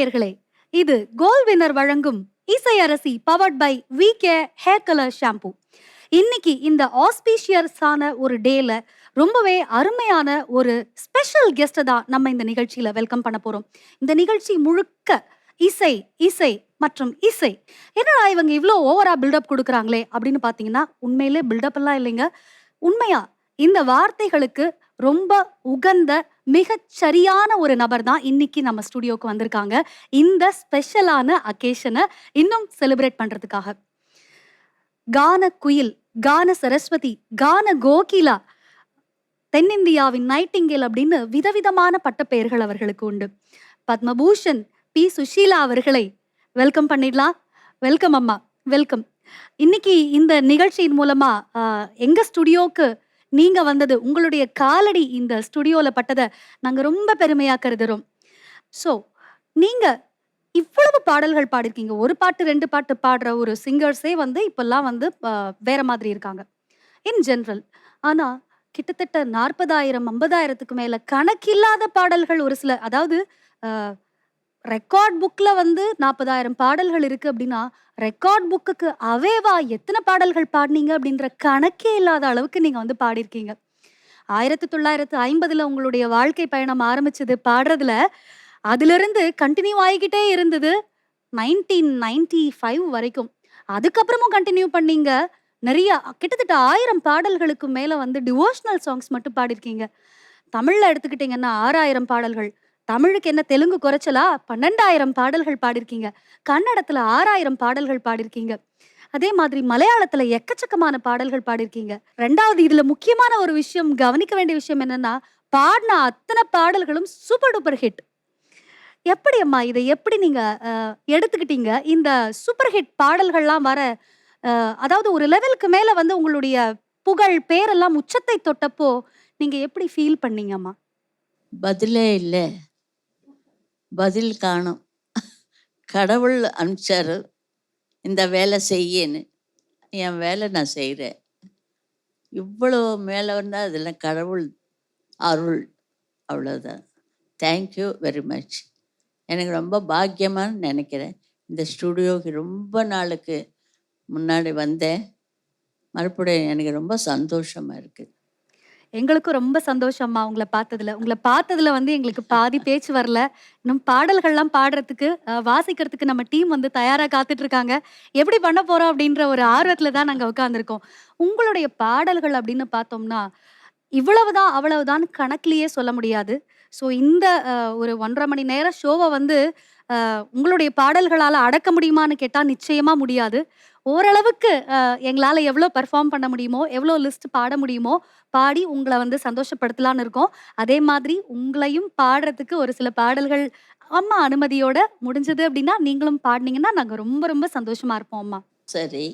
நேயர்களே, இது கோல் வினர் வழங்கும் இசை அரசி powered by V K hair colour shampoo. இன்னைக்கு இந்த ஆஸ்பீஷியஸான ஒரு டேல ரொம்பவே அருமையான ஒரு ஸ்பெஷல் கெஸ்ட்டை தான் நம்ம இந்த நிகழ்ச்சியில வெல்கம் பண்ண போறோம். இந்த நிகழ்ச்சி முழுக்க இசை இசை மற்றும் இசை. என்னடா இவங்க இவ்வளோ ஓவரா பில்டப் கொடுக்குறாங்களே அப்படின்னு பார்த்தீங்கன்னா, உண்மையிலே பில்டப் எல்லாம் இல்லைங்க. உண்மையா இந்த வார்த்தைகளுக்கு ரொம்ப உகந்த மிகச் சரியான ஒரு நபர் தான் இன்னைக்கு நம்ம ஸ்டுடியோக்கு வந்திருக்காங்க. இந்த ஸ்பெஷலான அக்கேஷனை இன்னும் செலிப்ரேட் பண்றதுக்காக. கான குயில், கான சரஸ்வதி, கான கோகிலா, தென்னிந்தியாவின் நைட்டிங்கேல் அப்படின்னு விதவிதமான பட்டப்பெயர்கள் அவர்களுக்கு உண்டு. பத்மபூஷன் பி சுஷீலா அவர்களை வெல்கம் பண்ணிடலாம். வெல்கம் அம்மா, வெல்கம். இன்னைக்கு இந்த நிகழ்ச்சியின் மூலமா எங்க ஸ்டுடியோக்கு நீங்க வந்தது, உங்களுடைய காலடி இந்த ஸ்டுடியோல பட்டதை நாங்க ரொம்ப பெருமையா கருதுறோம். ஸோ நீங்க இவ்வளவு பாடல்கள் பாடிருக்கீங்க. ஒரு பாட்டு 2 பாட்டு பாடுற ஒரு சிங்கர்ஸே வந்து இப்பெல்லாம் வந்து வேற மாதிரி இருக்காங்க இன் ஜென்ரல். ஆனா கிட்டத்தட்ட 40,000 50,000க்கு மேல கணக்கில்லாத பாடல்கள் ஒரு சில, அதாவது ரெக்கார்ட் புக்ல வந்து 40,000 பாடல்கள் இருக்கு அப்படின்னா, ரெக்கார்ட் புக்குக்கு அவேவா எத்தனை பாடல்கள் பாடினீங்க அப்படின்ற கணக்கே இல்லாத அளவுக்கு நீங்க வந்து பாடியிருக்கீங்க. 1950ல உங்களுடைய வாழ்க்கை பயணம் ஆரம்பிச்சது பாடுறதுல. அதிலிருந்து கண்டினியூ ஆகிக்கிட்டே இருந்தது 1995 வரைக்கும். அதுக்கப்புறமும் கண்டினியூ பண்ணீங்க. நிறைய கிட்டத்தட்ட 1000 பாடல்களுக்கு மேல வந்து டிவோஷனல் சாங்ஸ் மட்டும் பாடியிருக்கீங்க. தமிழ்ல எடுத்துக்கிட்டீங்கன்னா 6000 பாடல்கள். தமிழுக்கு என்ன தெலுங்கு குறைச்சலா? 12,000 பாடல்கள் பாடிருக்கீங்க. கன்னடத்துல 6,000 பாடல்கள் பாடிருக்கீங்க. அதே மாதிரி மலையாளத்துல எக்கச்சக்கமான பாடல்கள் பாடிருக்கீங்க. 2வது இதுல முக்கியமான ஒரு விஷயம், கவனிக்க வேண்டிய விஷயம் என்னன்னா, பாடின அத்தனை பாடல்களும் சூப்பர் டூப்பர் ஹிட். எப்படி அம்மா இதை எப்படி நீங்க எடுத்துக்கிட்டீங்க? இந்த சூப்பர் ஹிட் பாடல்கள்லாம் வர அதாவது ஒரு லெவலுக்கு மேல வந்து உங்களுடைய புகழ் பேரெல்லாம் உச்சத்தை தொட்டப்போ நீங்க எப்படி ஃபீல் பண்ணீங்க அம்மா? பதிலே இல்லை, பதில் காணும். கடவுள் அனுப்பிச்சாரு இந்த வேலை செய்யன்னு. என் வேலை நான் செய்கிறேன். இவ்வளோ மேலே வந்தால் அதெல்லாம் கடவுள் அருள், அவ்வளோதான். Thank you very much. எனக்கு ரொம்ப பாக்கியமானு நினைக்கிறேன். இந்த ஸ்டுடியோவுக்கு ரொம்ப நாளுக்கு முன்னாடி வந்தேன். மறுபடியும் எனக்கு ரொம்ப சந்தோஷமாக இருக்குது. எங்களுக்கும் ரொம்ப சந்தோஷம்மா உங்களை பார்த்ததுல. உங்களை பார்த்ததுல வந்து எங்களுக்கு பாதி பேச்சு வரல. இன்னும் பாடல்கள்லாம் பாடுறதுக்கு, வாசிக்கிறதுக்கு நம்ம டீம் வந்து தயாரா காத்துட்டு இருக்காங்க. எப்படி பண்ண போறோம் அப்படின்ற ஒரு ஆர்வத்துல தான் நாங்க உட்கார்ந்துருக்கோம். உங்களுடைய பாடல்கள் அப்படின்னு பார்த்தோம்னா, இவ்வளவுதான் அவ்வளவுதான் கணக்கிலேயே சொல்ல முடியாது. ஸோ இந்த ஒரு 1.5 மணி நேர ஷோவ வந்து உங்களுடைய பாடல்களால அடக்க முடியுமான்னு கேட்டா நிச்சயமா முடியாது. ஓரளவுக்கு எங்களால எவ்வளோ பெர்ஃபார்ம் பண்ண முடியுமோ, எவ்வளோ லிஸ்ட் பாட முடியுமோ, பாடி உங்கள வந்து சந்தோஷப்படுத்தலான்னு இருக்கோம். அதே மாதிரி உங்களையும் பாடுறதுக்கு ஒரு சில பாடல்கள் அம்மா அனுமதியோட முடிஞ்சது அப்படின்னா, நீங்களும் பாடுனீங்கன்னா நாங்க ரொம்ப ரொம்ப சந்தோஷமா இருப்போம் அம்மா. சரி.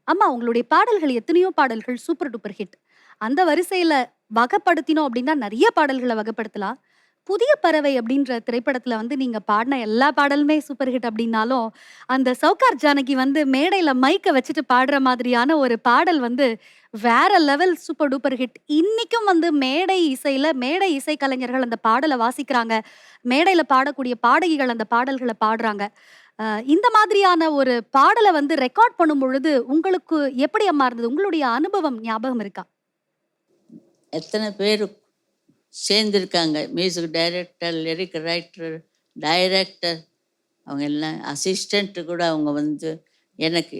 அம்மா உங்களுடைய பாடல்கள் எத்தனையோ பாடல்கள் சூப்பர் டூப்பர் ஹிட். அந்த வரிசையில வகைப்படுத்தினோம் அப்படின்னா நெறைய பாடல்கள வகைப்படுத்தலாம். புதிய பறவை அப்படின்ற திரைப்படத்துல வந்து நீங்க பாடின எல்லா பாடலுமே சூப்பர் ஹிட் அப்படின்னாலும், அந்த சௌகார் ஜானகி வந்து மேடையில மைக்க வச்சுட்டு பாடுற மாதிரியான ஒரு பாடல் வந்து வேற லெவல் சூப்பர் டூப்பர் ஹிட். இன்னைக்கும் வந்து மேடை இசையில மேடை இசை கலைஞர்கள் அந்த பாடல வாசிக்கிறாங்க. மேடையில பாடக்கூடிய பாடகிகள் அந்த பாடல்கள பாடுறாங்க. இந்த மாதிரியான ஒரு பாடல வந்து ரெக்கார்ட் பண்ணும் பொழுது உங்களுக்கு எப்படி அம்மா இருந்தது? உங்களுடைய அனுபவம் ஞாபகம் இருக்கா? எத்தனை பேர் சேர்ந்துருக்காங்க. Music director, lyric writer, director, அவங்க எல்லாம் அசிஸ்டண்ட்டு கூட அவங்க வந்து எனக்கு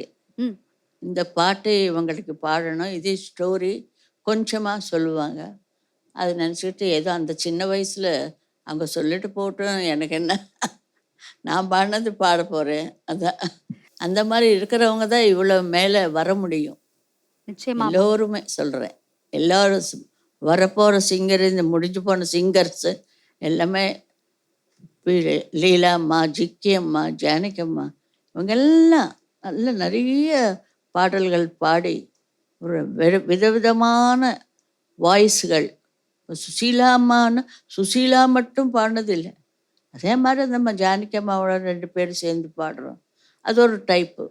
இந்த பாட்டு இவங்களுக்கு பாடணும், இது ஸ்டோரி கொஞ்சமாக சொல்லுவாங்க. அது நினச்சிக்கிட்டு ஏதோ அந்த சின்ன வயசில் அவங்க சொல்லிட்டு போட்டும், எனக்கு என்ன, நான் பாடினது பாட போகிறேன். அதான் அந்த மாதிரி இருக்கிறவங்க தான் இவ்வளோ மேலே வர முடியும். நிச்சயமா எல்லோருமே சொல்கிறேன், எல்லோரும் வரப்போகிற சிங்கர், இந்த முடிஞ்சு போன சிங்கர்ஸு எல்லாமே, லீலாம்மா, ஜிக்கி அம்மா, ஜானகி அம்மா, இவங்கெல்லாம் நல்ல நிறைய பாடல்கள் பாடி ஒரு விதவிதமான வாய்ஸுகள். சுசீலா அம்மான்னு சுசீலா மட்டும் பாடினதில்லை, அதே மாதிரி நம்ம ஜானகி அம்மாவோட 2 பேரும் சேர்ந்து பாடுறோம். அது ஒரு டைப்பு.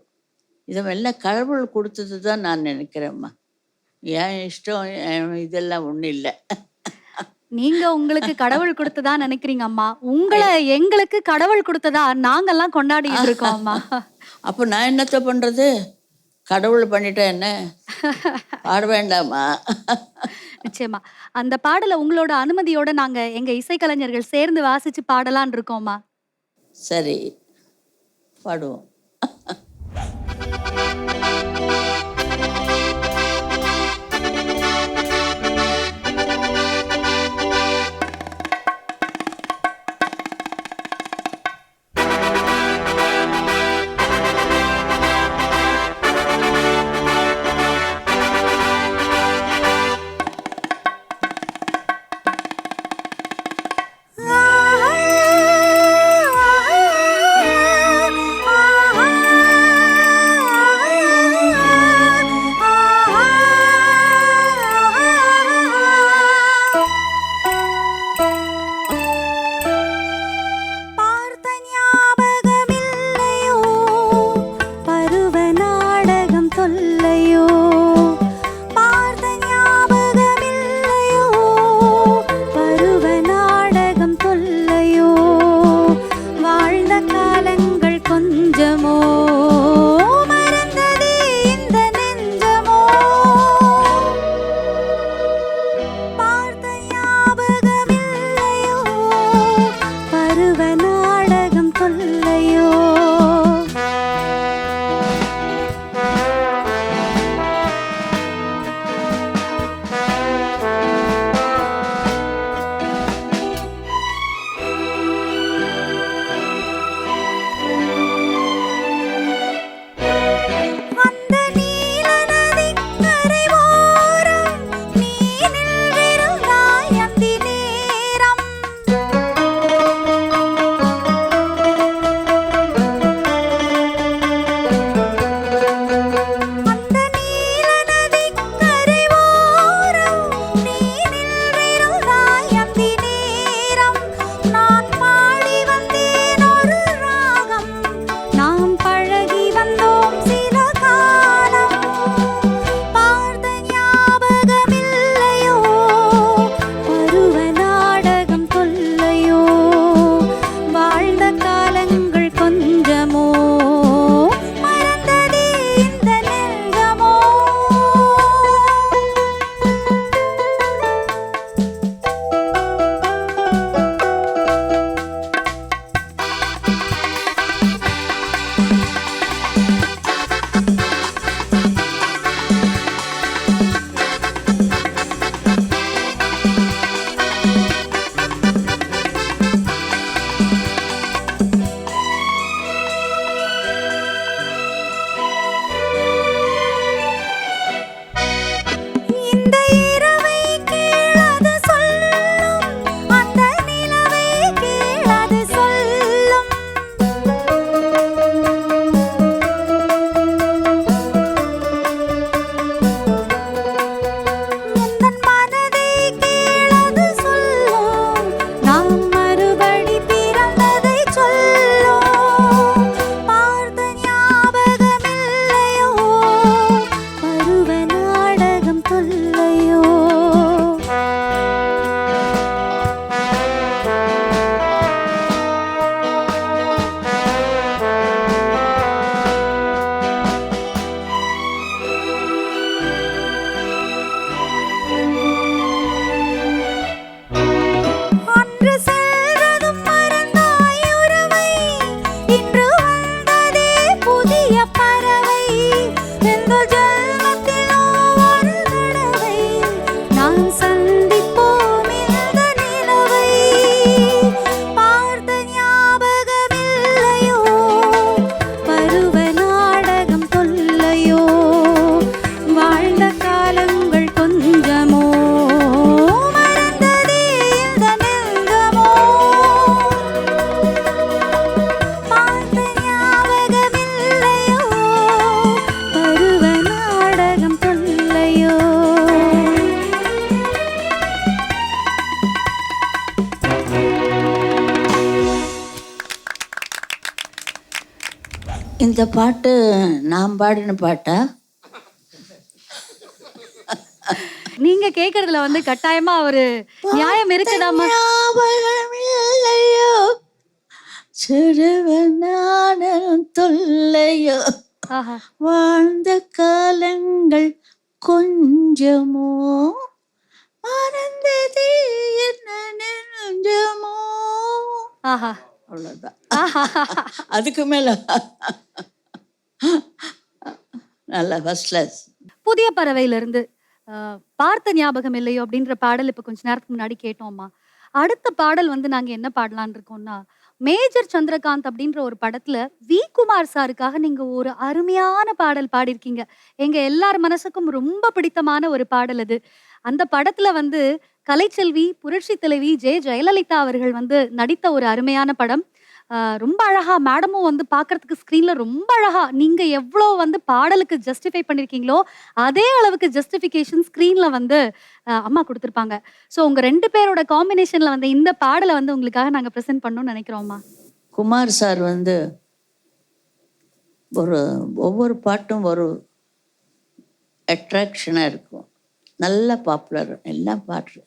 இதெல்லாம் கடவுள் கொடுத்தது தான் நான் நினைக்கிறேம்மா. என் இஷ்டம் இதெல்லாம் ஒன்றும் இல்லை. நீங்க உங்களுக்கு கடவுள் குடுத்ததா நினைக்கிறீங்க அம்மா. உங்கள எங்களுக்கு கடவுள் குடுத்ததா நாங்கலாம் கொண்டாடிட்டு இருக்கோம் அம்மா. அப்போ நான் என்னத்த பண்ணுறது? கடவுள் பண்ணிட்டா என்ன? பாட வேண்டாமா? நிச்சயமா. அந்த பாடல உங்களோட அனுமதியோட நாங்க எங்க இசைக்கலைஞர்கள் சேர்ந்து வாசிச்சு பாடலான்னு இருக்கோம்மா. சரி, பாடுவோம். இந்த பாட்டு நான் பாடின பாட்டா? நீங்க கேக்குறதுல வந்து கட்டாயமா ஒரு நியாயம் இருக்குதாம்மா. ஞாபகம் இல்லையோ சிறுவனான தொல்லையோ ஆஹா. வாழ்ந்த காலங்கள் கொஞ்சமோ மறந்தது என்ன நெஞ்சமோ. ஆஹா. அவ்வளோதான். ஆஹா. அதுக்கு மேல நல்லா ஃபர்ஸ்ட் கிளாஸ். புதிய பறவையிலிருந்து பார்த்த ஞாபகம் இல்லையோ அப்படின்ற பாடல் இப்ப கொஞ்ச நேரத்துக்கு முன்னாடி கேட்டோம்மா. அடுத்த பாடல் வந்து நாங்க என்ன பாடலாம்னு இருக்கோம்னா, மேஜர் சந்திரகாந்த் அப்படின்ற ஒரு படத்துல வி. குமார் சாருக்காக நீங்க ஒரு அருமையான பாடல் பாடியிருக்கீங்க. எங்க எல்லார் மனசுக்கும் ரொம்ப பிடித்தமான ஒரு பாடல் அது. அந்த படத்துல வந்து கலைச்செல்வி, புரட்சி தலைவி ஜெயலலிதா அவர்கள் வந்து நடித்த ஒரு அருமையான படம். ரொம்ப அழகா மேடமும் வந்து பார்க்கறதுக்கு ஸ்க்ரீன்ல ரொம்ப அழகா நீங்க எவ்ளோ வந்து பாடலுக்கு ஜஸ்டிஃபை பண்ணியிருக்கீங்களோ, அதே அளவுக்கு ஜஸ்டிஃபிகேஷன் ஸ்க்ரீன்ல வந்து அம்மா குடுத்துருப்பாங்க. ஸோ உங்க 2 பேரோட காம்பினேஷன்ல வந்து இந்த பாடல வந்து உங்களுக்காக நாங்க பிரசன்ட் பண்ணணும்னு நெனைக்கிறோம்மா. குமார் சார் வந்து ஒவ்வொரு பாட்டும் ஒரு அட்ராக்ஷனாக இருக்கும். நல்ல பாப்புலர் எல்லாம் பாட்டு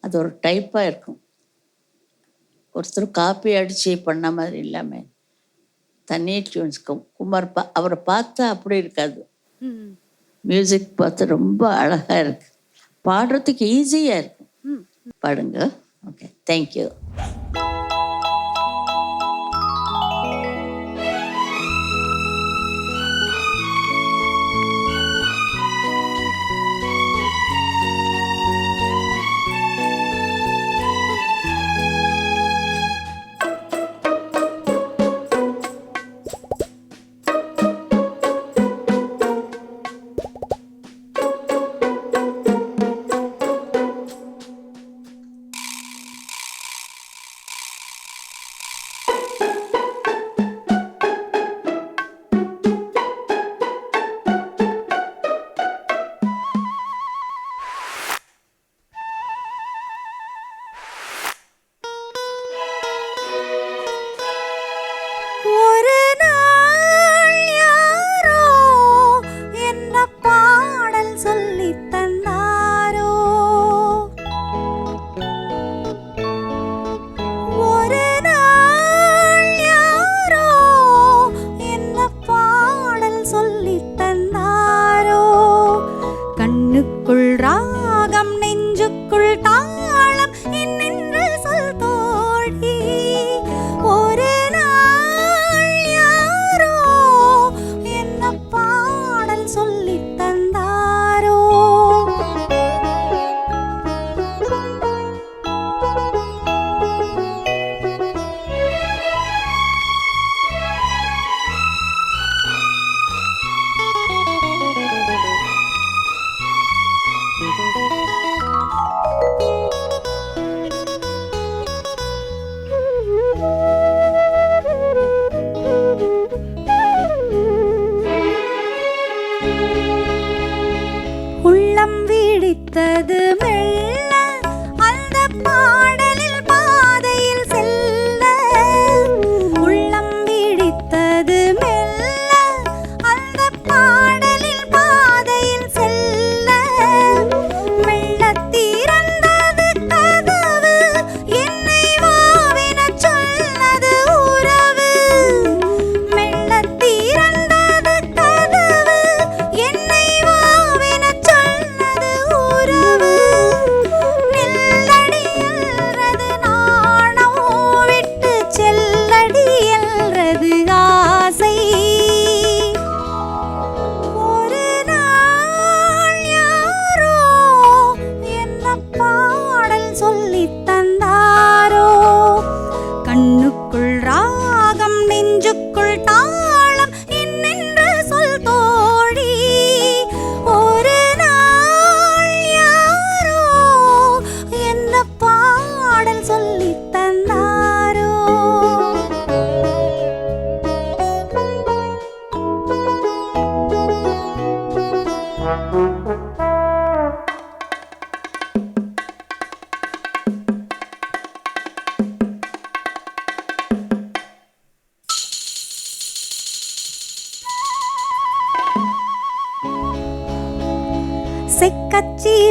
அது ஒரு டைப்பாக இருக்கும். ஒருத்தர் காப்பி அடித்து பண்ண மாதிரி இல்லாமல் தனி டியூன்ஸ். குமார் அவரை பார்த்தா அப்படி இருக்காது. ம். மியூசிக் பார்த்து ரொம்ப அழகாக இருக்கு. பாடுறதுக்கு ஈஸியாக இருக்கும். ம். பாடுங்க. Okay, thank you.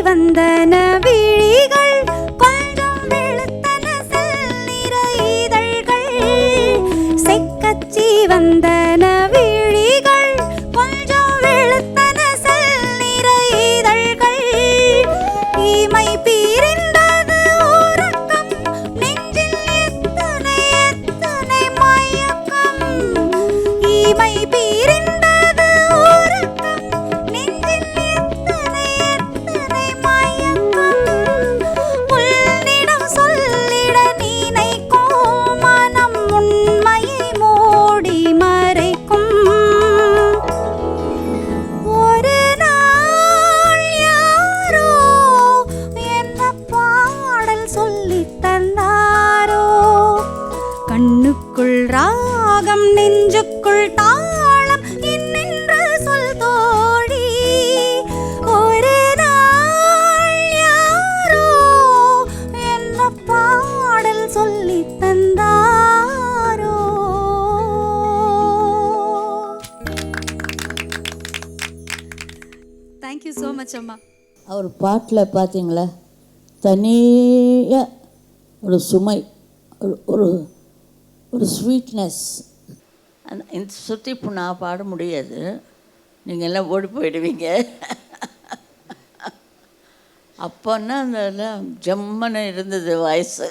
வந்தன விழிகள் கொஞ்சம் வெளுத்தன செந்நிற இதழ்கள் செக்கச்சி வந்தன விழிகள் கொஞ்சம் வெளுத்தன செந்நிற இதழ்கள் இமை பிரிந்தது உறக்கம் நெஞ்சில் எத்தனை எத்தனை மயக்கம் இமை பிரிந்தது உறக்கம் நெஞ்சில் எத்தனை எத்தனை மயக்கம் உன்னிடம் சொல்லிட நினைக்கும் மனம் உண்மையை மூடி மறைக்கும் ஒரு நாள் யாரோ என்ன பாடல் சொல்லித் தந்தாரோ கண்ணுக்குள் ராகம் நெஞ்சுக்குள் தாளம் என்னென்ற சொல் தோழி ஒரு நாள் யாரோ என்ன பாடல் சொல்லித் தந்தாரோ. Thank you so much அம்மா. அவர் பாட்டில் பார்த்தீங்களா, தனியாக ஒரு சுமை, ஒரு ஒரு ஒரு ஸ்வீட்னஸ். அந்த இந்த சுற்றி இப்போ நான் பாட முடியாது, நீங்கள் எல்லாம் ஓடி போயிடுவீங்க. அப்போன்னா அந்த ஜம்மன்னு இருந்தது வாய்ஸு.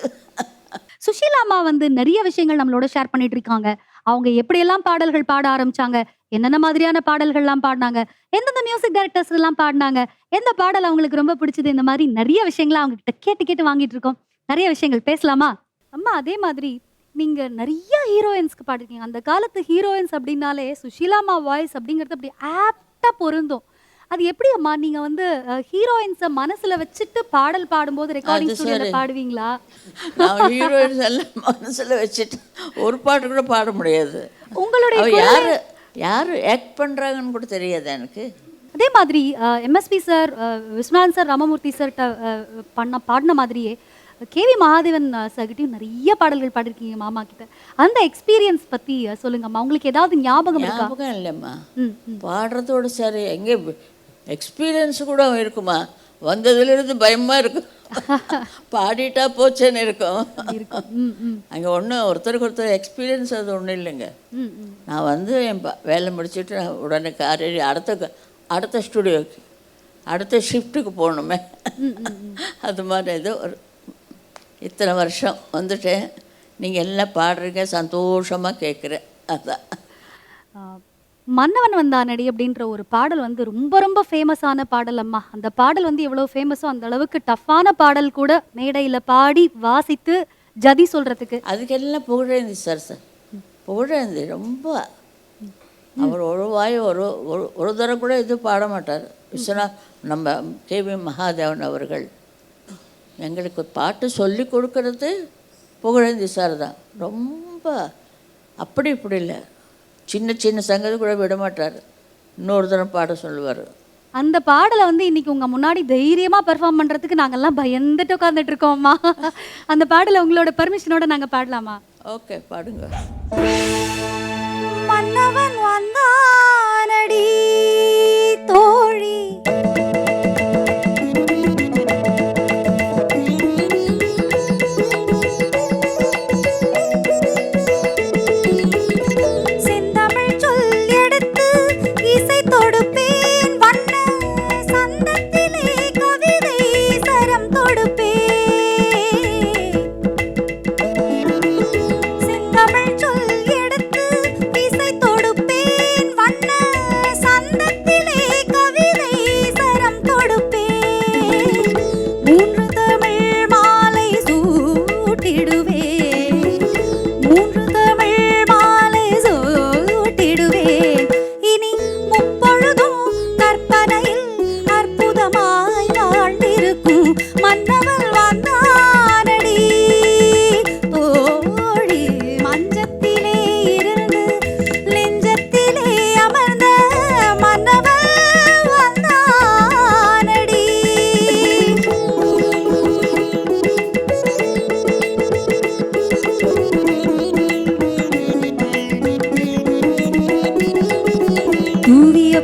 சுஷீலா அம்மா வந்து நிறைய விஷயங்கள் நம்மளோட ஷேர் பண்ணிட்டு இருக்காங்க. அவங்க எப்படியெல்லாம் பாடல்கள் பாட ஆரம்பிச்சாங்க, என்னென்ன மாதிரியான பாடல்கள்லாம் பாடினாங்க, எந்தெந்த மியூசிக் டைரக்டர்ஸ் எல்லாம் பாடினாங்க, எந்த பாடல் அவங்களுக்கு ரொம்ப பிடிச்சது, இந்த மாதிரி நிறைய விஷயங்களை அவங்க கிட்ட கேட்டு கேட்டு வாங்கிட்டு இருக்கோம். நிறைய விஷயங்கள் பேசலாமா அம்மா? அதே மாதிரி நீங்க நிறைய ஹீரோயின்ஸ்க்கு பாடிருக்கீங்க. அந்த காலத்து ஹீரோயின்ஸ் அப்படின்னாலே சுஷீலா அம்மா வாய்ஸ் அப்படிங்கிறது அப்படி ஆப்டா பொருந்தும். அது எப்படி அம்மா நீங்க வந்து ஹீரோயின்ஸை மனசுல வச்சுட்டு பாடல் பாடும்போது ரெக்கார்டிங் ஸ்டுடியோல பாடுவீங்களா? நான் ஹீரோயின்ஸ் எல்லாம் மனசில் வச்சுட்டு ஒரு பாட்டு கூட பாட முடியாது. உங்களுடைய யார் யார் ஆக்ட் பண்ணுறாங்கன்னு கூட தெரியாது எனக்கு. அதே மாதிரி MSP sir, Viswanathan sir, Ramamoorthy சார்கிட்ட பாடின மாதிரியே கேவி மகாதேவன் சார்கிட்டையும் நிறைய பாடல்கள் பாடிருக்கீங்க மாமா கிட்ட. அந்த எக்ஸ்பீரியன்ஸ் பத்தி சொல்லுங்கம்மா. உங்களுக்கு ஏதாவது ஞாபகம் இருக்கா? ஞாபகம் இல்லைம்மா, பாடுறதோடு சரி. எங்கே எக்ஸ்பீரியன்ஸ் கூட இருக்குமா? வந்ததுலேருந்து பயமாக இருக்கும், பாடிட்டா போச்சேன்னு இருக்கும். அங்கே ஒன்றும் ஒருத்தருக்கு ஒருத்தர் எக்ஸ்பீரியன்ஸ் அது ஒன்றும் இல்லைங்க. நான் வந்து என் வேலை முடிச்சுட்டு உடனே காரையில் அடுத்த ஸ்டுடியோக்கு அடுத்த ஷிஃப்ட்டுக்கு போகணுமே. அது மாதிரி ஏதோ ஒரு இத்தனை வருஷம் வந்துட்டேன். நீங்கள் எல்லாம் பாடுறீங்க, சந்தோஷமாக கேட்குறேன். அதுதான். மன்னவன் வந்தானடி அப்படின்ற ஒரு பாடல் வந்து ரொம்ப ரொம்ப ஃபேமஸான பாடல் அம்மா. அந்த பாடல் வந்து எவ்வளோ ஃபேமஸோ அந்த அளவுக்கு டஃப்பான பாடல் கூட மேடையில் பாடி வாசித்து ஜதி சொல்கிறதுக்கு. அதுக்கெல்லாம் புகழேந்தி சார் புகழேந்தி ரொம்ப. அவர் ஒரு வாய் ஒரு தரம் கூட இது பாட மாட்டார். நம்ம கேவி மகாதேவன் அவர்கள் எங்களுக்கு பாட்டு சொல்லி கொடுக்கறது புகழேந்தி சார் தான். ரொம்ப அப்படி இப்படி இல்லை, சின்ன சின்ன சங்கதி கூட விட மாட்டார், இன்னொரு தரம் பாட சொல்லுவார். அந்த பாடலை வந்து இன்னைக்கு உங்க முன்னாடி தைரியமா பெர்ஃபார்ம் பண்றதுக்கு நாங்கெல்லாம் பயந்துட்டு உட்காந்துட்டு இருக்கோம்மா. அந்த பாடலை உங்களோட பெர்மிஷனோட நாங்க பாடலாமா? ஓகே, பாடுங்க. மன்னவன் வந்தானடி தோழி,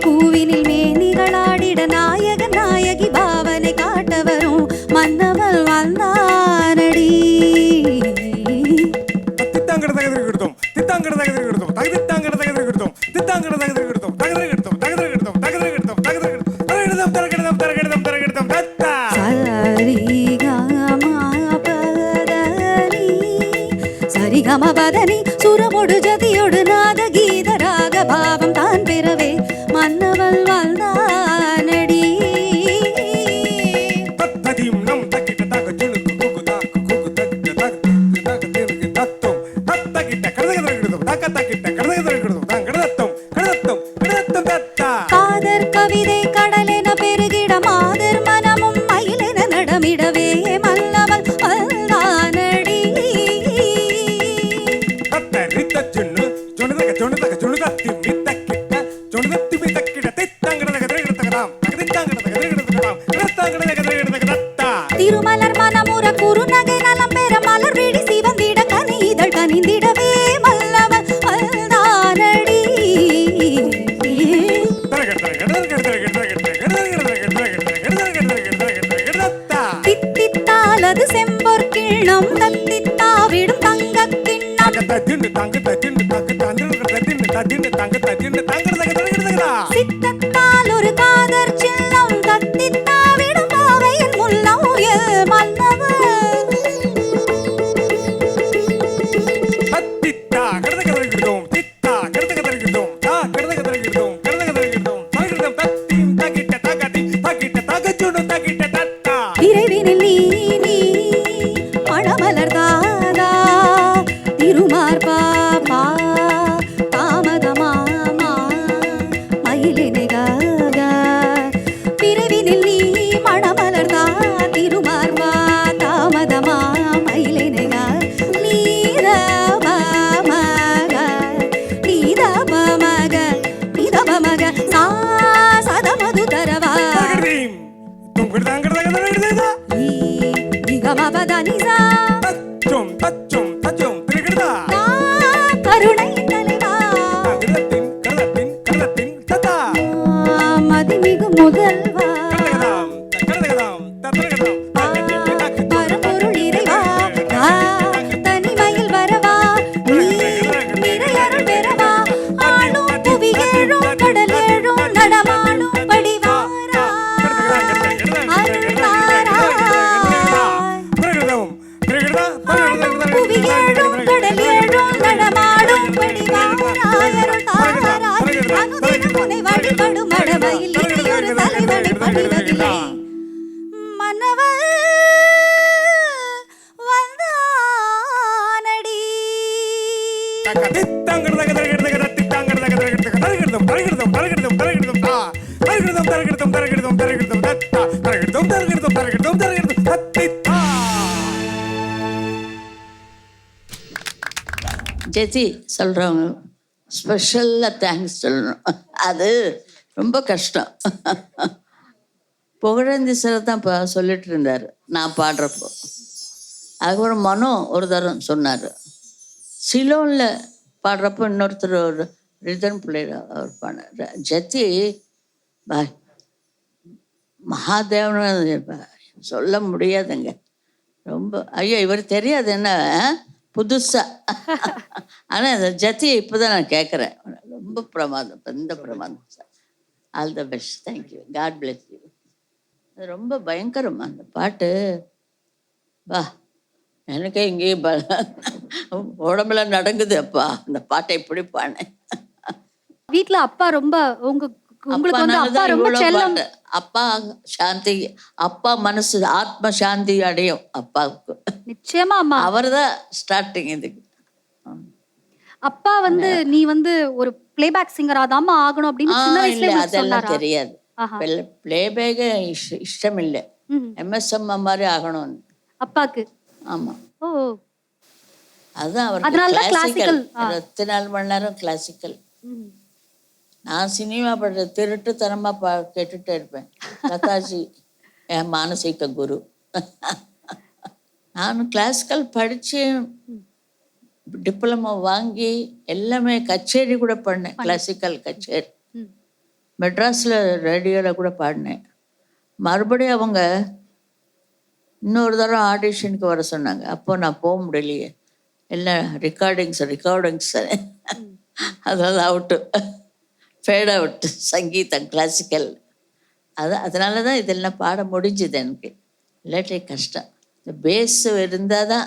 பூவினில் மேனிகளாடிட நாயக நாயகி பாவனை காட்ட நிகமபதனி சுரமொடு ஜதியொடு நாத கீத ராக பாவம் தான் பெறவே மன்னவள் வாழ்ந்தானடி. தத்ததியும் நம் தக்கிட்ட தக ஜுனுக்கு குகு தாக்கு குகு தக்கிட்ட தக தினுக்கு தத்தும் தத்தக்கிட்ட கடதகதகிடுதும் தக்க தக்கிட்ட கடதகதகிடுதும் தான் கடதத்தும் கடதத்தும் கடதத்தும் தத்தா. காதர் கவிதை கடலென பெருகிட மாதர் மனமும் மயிலென நடமிடவே மல்லவள் வாழ்ந்தானடி. தத்தரித்த ஜுன்னு ஜுனுதக ஜுனுதக ஜுனுதத்தி மித்தக்கிட்ட ஜுனுதத்தி மித்தக்கிட்ட தித்தங்கடதகதகிடுதகதாம் தகதித்தங்கடதகதகிடுதகதாம் கடதங்கடதகதகிடுதகதத்தா. திருமலர் மனமுற குறுநகை நலம் பெற மலர் விழி சிவந்திட கனி இதழ் கனிந்திடவே மல்லவள் வாழ்ந்தானடி. தித்தித்தாலது செம்பொற் கிண்ணம் தத்தித்தாவிடும் தங்கக் கிண்ணம் சித்தத்தால் ஒரு காதற் சின்னம் தத்தித்தாவிடும் பாவையின் முல்லம் மன்னவள் விரைவினில் நீ மணமலர்தாதா திருமார்பா பா தாமதமாமா மயிலினைகாதா. விரைவினில் நீ மணமலர்தா திருமார்பா தாமதமா மயிலினைகா. நீதபமக நீதபமக நீதபமக சா சதமது தரவா நிகமபதனிசா கருணை தலைவா மதிமிகு முதல்வா பரம்பொருள் இறைவா தனிமையில் வரவா நீ நிறையருள் பெறவா ஆளும் புவியேழும் கடலேழும் நடமாடும் படிவாரா புவியேழும் கடலேழும் நடமாடும் படிவாராய் அனுதினம் உன்னை வழிபடும் மடமையில் இனியொரு தலைவனை பணிவதில்லை மன்னவள் வந்தானடி. ஜெசி சொல்கிறவங்க ஸ்பெஷலாக தேங்க்ஸ் சொல்லணும். அது ரொம்ப கஷ்டம். புகழேந்தி சார் தான் இப்போ சொல்லிட்டு இருந்தார் நான் பாடுறப்போ. அதுக்கப்புறம் மனோ ஒரு தரம் சொன்னார். சிலோனில் பாடுறப்போ இன்னொருத்தர் ஒரு ரிதன் பிள்ளையர் அவர் பாடினார். ஜெத்தி பாய் மகாதேவன் சொல்ல முடியாதுங்க. ரொம்ப ஐயோ இவர் தெரியாது என்ன புதுசாக. ஆனால் இந்த ஜத்தியை இப்போ தான் நான் கேட்குறேன். ரொம்ப பிரமாதம், எந்த பிரமாதம் sir. All the best, thank you, God bless you. அது ரொம்ப பயங்கரம் அந்த பாட்டு. வா எனக்கே இங்கேயே உடம்புல நடங்குது அப்பா அந்த பாட்டை எப்படி பாடினேன். வீட்ல அப்பா ரொம்ப உங்களுக்கு வந்து அப்பா ரொம்ப செல்லம். அப்பா சாந்தி, அப்பா மனசு ஆத்ம சாந்தி அடையும் அப்பாவுக்கு நிச்சயமா. அம்மா அவர் தான் ஸ்டார்டிங் இதுக்கு. அப்பா வந்து நீ வந்து ஒரு பிளேபேக் சிங்கரா தாமா ஆகணும் அப்படின்னு சின்ன வயசுல அதெல்லாம் தெரியாது. பிளேபேக் இஷ்டம் இல்லை, எம்எஸ்எம் மாதிரி ஆகணும்னு அப்பாக்கு. ஆமா, ஓ அதுதான் அவர். கிளாசிக்கல் 24 மணி நேரம் கிளாசிக்கல். நான் சினிமா படுற திருட்டுத்தனமா கேட்டுட்டே இருப்பேன். லதாஜி என் மானசீக குரு. நான் கிளாசிக்கல் படிச்சு டிப்ளமோ வாங்கி எல்லாமே கச்சேரி கூட பண்ணேன். கிளாசிக்கல் கச்சேரி மெட்ராஸில் ரேடியோவில் கூட பாடினேன். மறுபடியும் அவங்க இன்னொரு தடவை ஆடிஷனுக்கு வர சொன்னாங்க. அப்போ நான் போக முடியலையே, எல்லாம் ரெக்கார்டிங்ஸ் அதாவது அவுட்டு, ஃபேட் அவுட் சங்கீதம் கிளாசிக்கல். அதனால தான் இதெல்லாம் பாட முடிஞ்சுது எனக்கு. இல்லாட்டி கஷ்டம். இந்த பேஸ் இருந்தால் தான்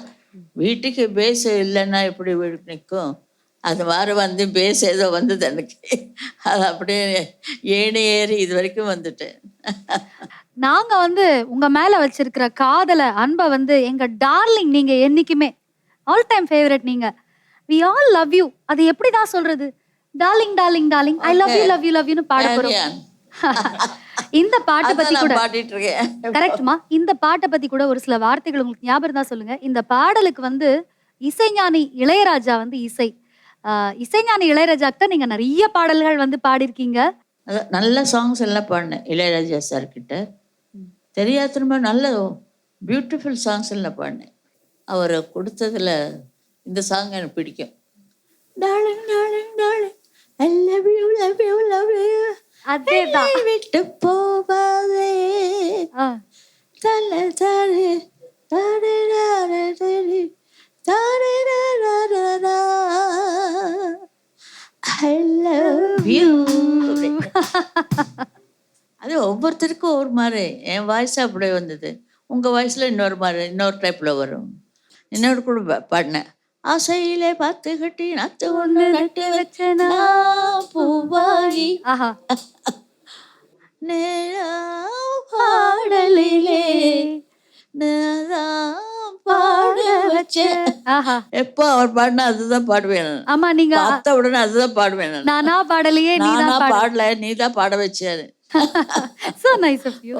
வீட்டுக்கு பேஸ் இல்லைன்னா எப்படி வீடு நிற்கும்? அது மாதிரி வந்து பேஸ் ஏதோ வந்தது எனக்கு. அது அப்படியே ஏணி ஏறி இது வரைக்கும் வந்துட்டேன். நாங்க வந்து உங்க மேல வச்சிருக்கிற காதல, அன்ப வந்து எங்க டார்லிங் நீங்க என்னைக்குமே ஆல் டைம் ஃபேவரட் நீங்க. We all love you. அது எப்படி தான் சொல்றது? Darling darling darling I love you love you love யூன்னு பாட போறோம். இந்த பாட்டை பத்தி கூட பாடிட்டு இருக்கேன். கரெக்ட்மா. இந்த பாட்டை பத்தி கூட ஒரு சில வார்த்தைகள் உங்களுக்கு ஞாபகம் தான் சொல்லுங்க. இந்த பாடலுக்கு வந்து இசைஞானி இளையராஜா வந்து இசைஞானி இளையராஜாக்கு தான் நீங்க நிறைய பாடல்கள் வந்து பாடியிருக்கீங்க. நல்ல சாங்ஸ் எல்லாம் பாடினேன் இளையராஜா சார் கிட்ட. தெரியாத திரும்ப நல்ல பியூட்டிஃபுல் சாங்ஸ் எல்லாம் பாடினேன். அவர் கொடுத்ததுல இந்த சாங் எனக்கு பிடிக்கும். Darling darling darling I love you love you love you அதேதான். விட்டு போவாதே தல தாரே தாரே தாரே தாரே தாரே தாரே ஐ லவ் யூ. அது ஒவ்வொருத்தருக்கும் ஒரு மாதிரி. என் வாய்ஸ் அப்படியே வந்தது. உங்கள் வாய்ஸில் இன்னொரு மாதிரி இன்னொரு டைப்பில் வரும். இன்னொரு கூட பாடினேன். ஆசையிலே பார்த்து கட்டி நத்து ஒன்று நட்டு வச்சனா பூவாரி பாடலிலே பாட வச்சேன். எப்போ அவர் பாடினா அதுதான் பாடுவேன். ஆமா, நீங்க பார்த்த உடனே அதுதான் பாடுவேன். நானா பாடலையே, நானா பாடல, நீ தான் பாட வச்சாரு. So nice of you.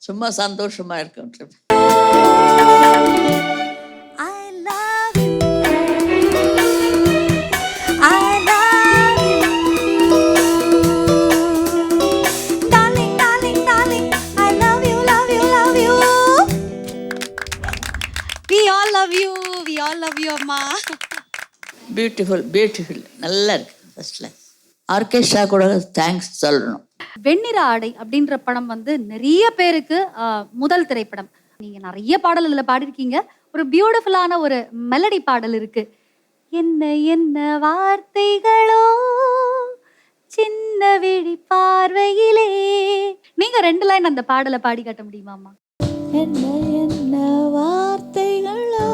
சும்மா சந்தோஷமா இருக்கும். I love you. I love you. Darling, darling, darling. I love you, love you, love you. We all love you. We all love you, அம்மா. Beautiful beautiful. நல்லா இருக்கு. ஃபர்ஸ்ட்ல ஆர்கெஸ்ட்ரா கூட thanks சொல்லணும். வெண்ணிற ஆடை அப்படின்ற படம் வந்து நிறைய பேருக்கு முதல் திரைப்படம். நீங்க நிறைய பாடல் இதுல பாடிருக்கீங்க. ஒரு பியூட்டிஃபுல்லான ஒரு மெலடி பாடல் இருக்கு. என்ன என்ன வார்த்தைகளோ சின்ன விழி பார்வையிலே. நீங்க 2 லைன் அந்த பாடலை பாடி காட்ட முடியுமாமா? என்ன என்ன வார்த்தைகளோ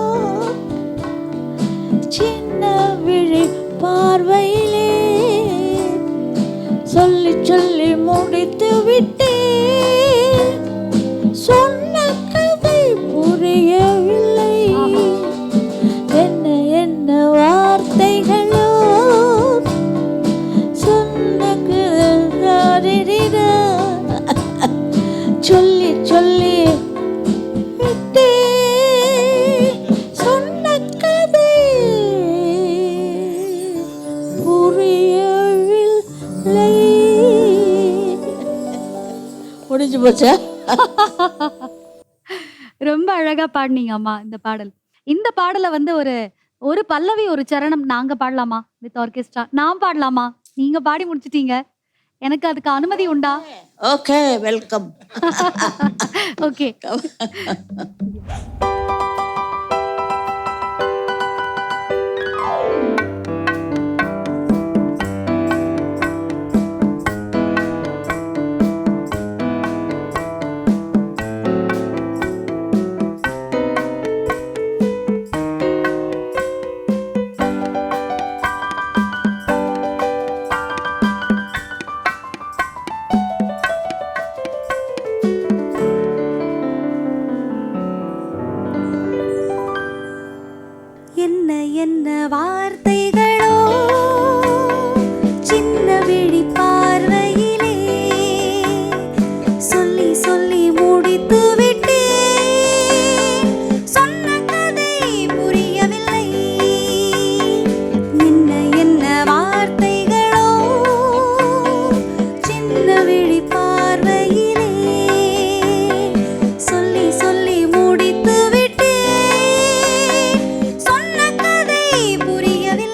சின்ன விழி பார்வையிலே சொல்லி சொல்லி முடித்து விட்டேன். சொன்ன கதை புரியவில்லை. என்ன என்ன வார்த்தைகளோ சொன்ன சொல்லி சொல்லி விட்டேன். சொன்ன கதை புரியவில்லை. முடிஞ்சு போச்சா? ரொம்ப அழகா பாடினீங்க அம்மா இந்த பாடல். இந்த பாடலை வந்து ஒரு பல்லவி ஒரு சரணம் நாங்க பாடலாமா? வித் ஆர்கெஸ்ட்ரா நான் பாடலாமா? நீங்க பாடி முடிச்சிட்டீங்க. எனக்கு அதுக்கு அனுமதி உண்டா? Okay, welcome. ஓகே. என்ன என்ன வார்த்தைகளோ சின்ன விழி பார்வையிலே சொல்லி சொல்லி முடித்து விட்டேன். சொன்ன கதை புரியவில்லை. என்ன என்ன வார்த்தைகளோ சின்ன விழி பார்வையிலே சொல்லி சொல்லி முடித்து விட்டேன். சொன்ன கதை புரியவில்லை.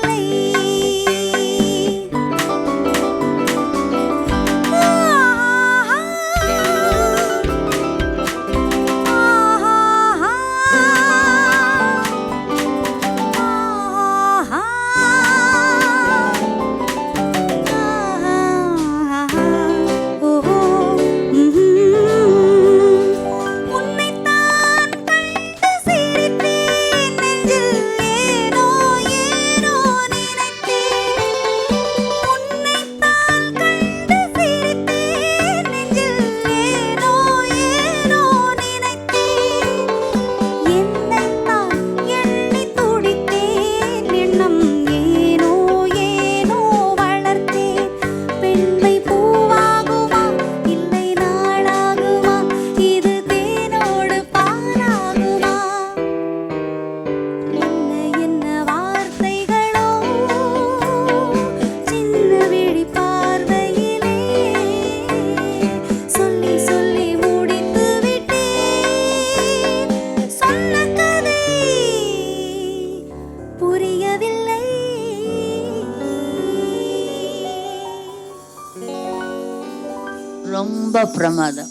ரொம்ப பிரமாதம்.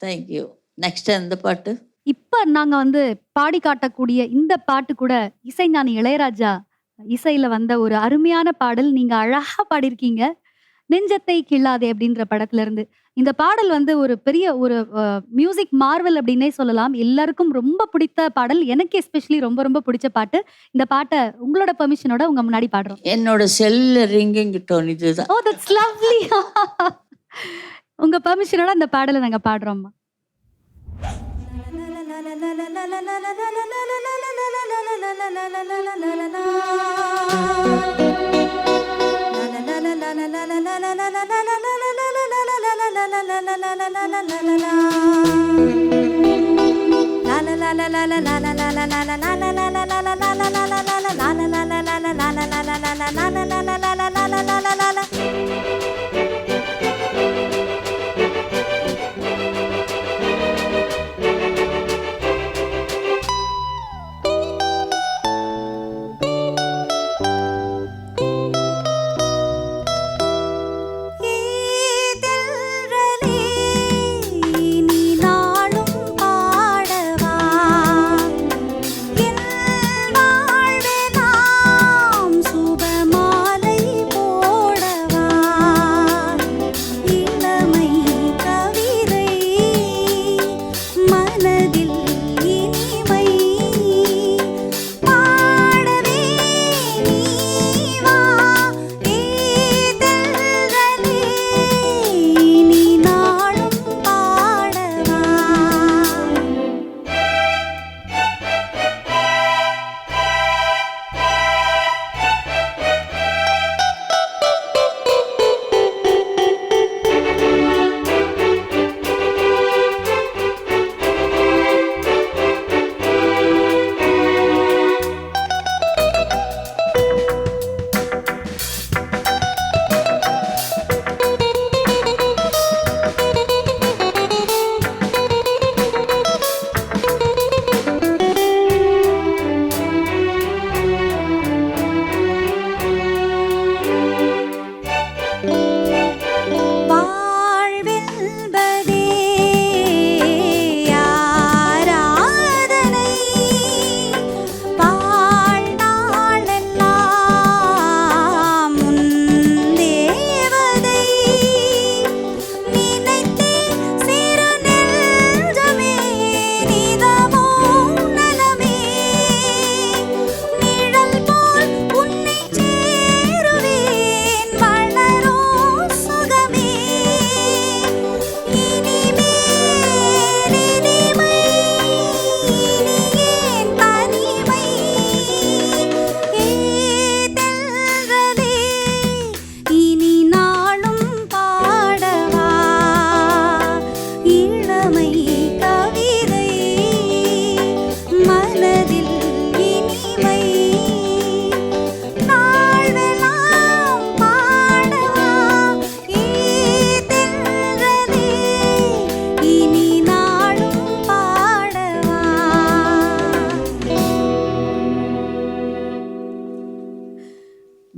தேங்க்யூ. நெக்ஸ்ட் எந்த பாட்டு? இப்ப நாங்க வந்து பாடி காட்டக்கூடிய இந்த பாட்டு கூட இசைஞானி இளையராஜா இசையில வந்த ஒரு அருமையான பாடல். நீங்க அழகா பாடியிருக்கீங்க. நெஞ்சத்தை கிள்ளாதே அப்படின்ற படத்துல இருந்து. இந்த பாடல் வந்து ஒரு பெரிய ஒரு மியூசிக் மார்வெல் அப்படின்னே சொல்லலாம். எல்லாருக்கும் ரொம்ப பிடித்த பாடல். எனக்கு எஸ்பெஷலி ரொம்ப ரொம்ப பிடிச்ச பாட்டு. இந்த பாட்ட உங்களோட பெர்மிஷனோட உங்க முன்னாடி பாடுறோம். என்னோட செல்ல ரிங்கிங் டோன் இதுதான். Oh that's lovely. உங்க பெர்மிஷனோட அந்த பாடலை நாங்க பாடுறோம்மா.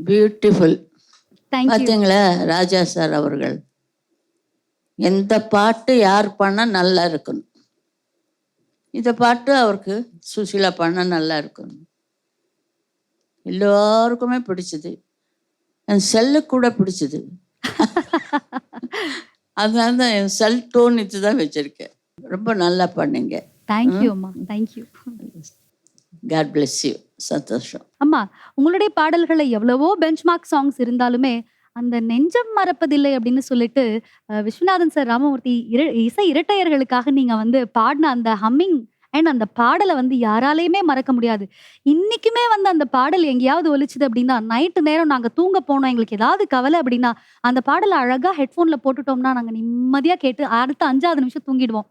பியூட்டிஃபுல். தேங்க்யூ. பார்த்தீங்களா ராஜா சார் அவர்கள் எந்த பாட்டு யார் பண்ண நல்லா இருக்கணும், இந்த பாட்டு அவருக்கு சுசீலா பண்ண நல்லா இருக்கணும், எல்லாருக்குமே பிடிச்சது. என் செல்லு கூட பிடிச்சது. அதனால தான் என் செல் டோன் இதுதான் வச்சிருக்கேன். ரொம்ப நல்லா பண்ணீங்க. தேங்க்யூ அம்மா. தேங்க்யூ. God bless you. சந்தோஷம். அம்மா, உங்களுடைய பாடல்கள்ல எவ்வளவோ பெஞ்ச்மார்க் சாங்ஸ் இருந்தாலுமே அந்த நெஞ்சம் மறப்பதில்லை அப்படின்னு சொல்லிட்டு விஸ்வநாதன் சார், ராமமூர்த்தி இசை இரட்டையர்களுக்காக நீங்க வந்து பாடின அந்த ஹம்மிங் அண்ட் அந்த பாடலை வந்து யாராலையுமே மறக்க முடியாது. இன்னைக்குமே வந்து அந்த பாடல் எங்கேயாவது ஒலிச்சுது அப்படின்னா, நைட்டு நேரம் நாங்க தூங்க போனோம், எங்களுக்கு ஏதாவது கவலை அப்படின்னா, அந்த பாடலை அழகா ஹெட்ஃபோன்ல போட்டுட்டோம்னா நாங்க நிம்மதியா கேட்டு அடுத்த 5வது நிமிஷம் தூங்கிடுவோம்.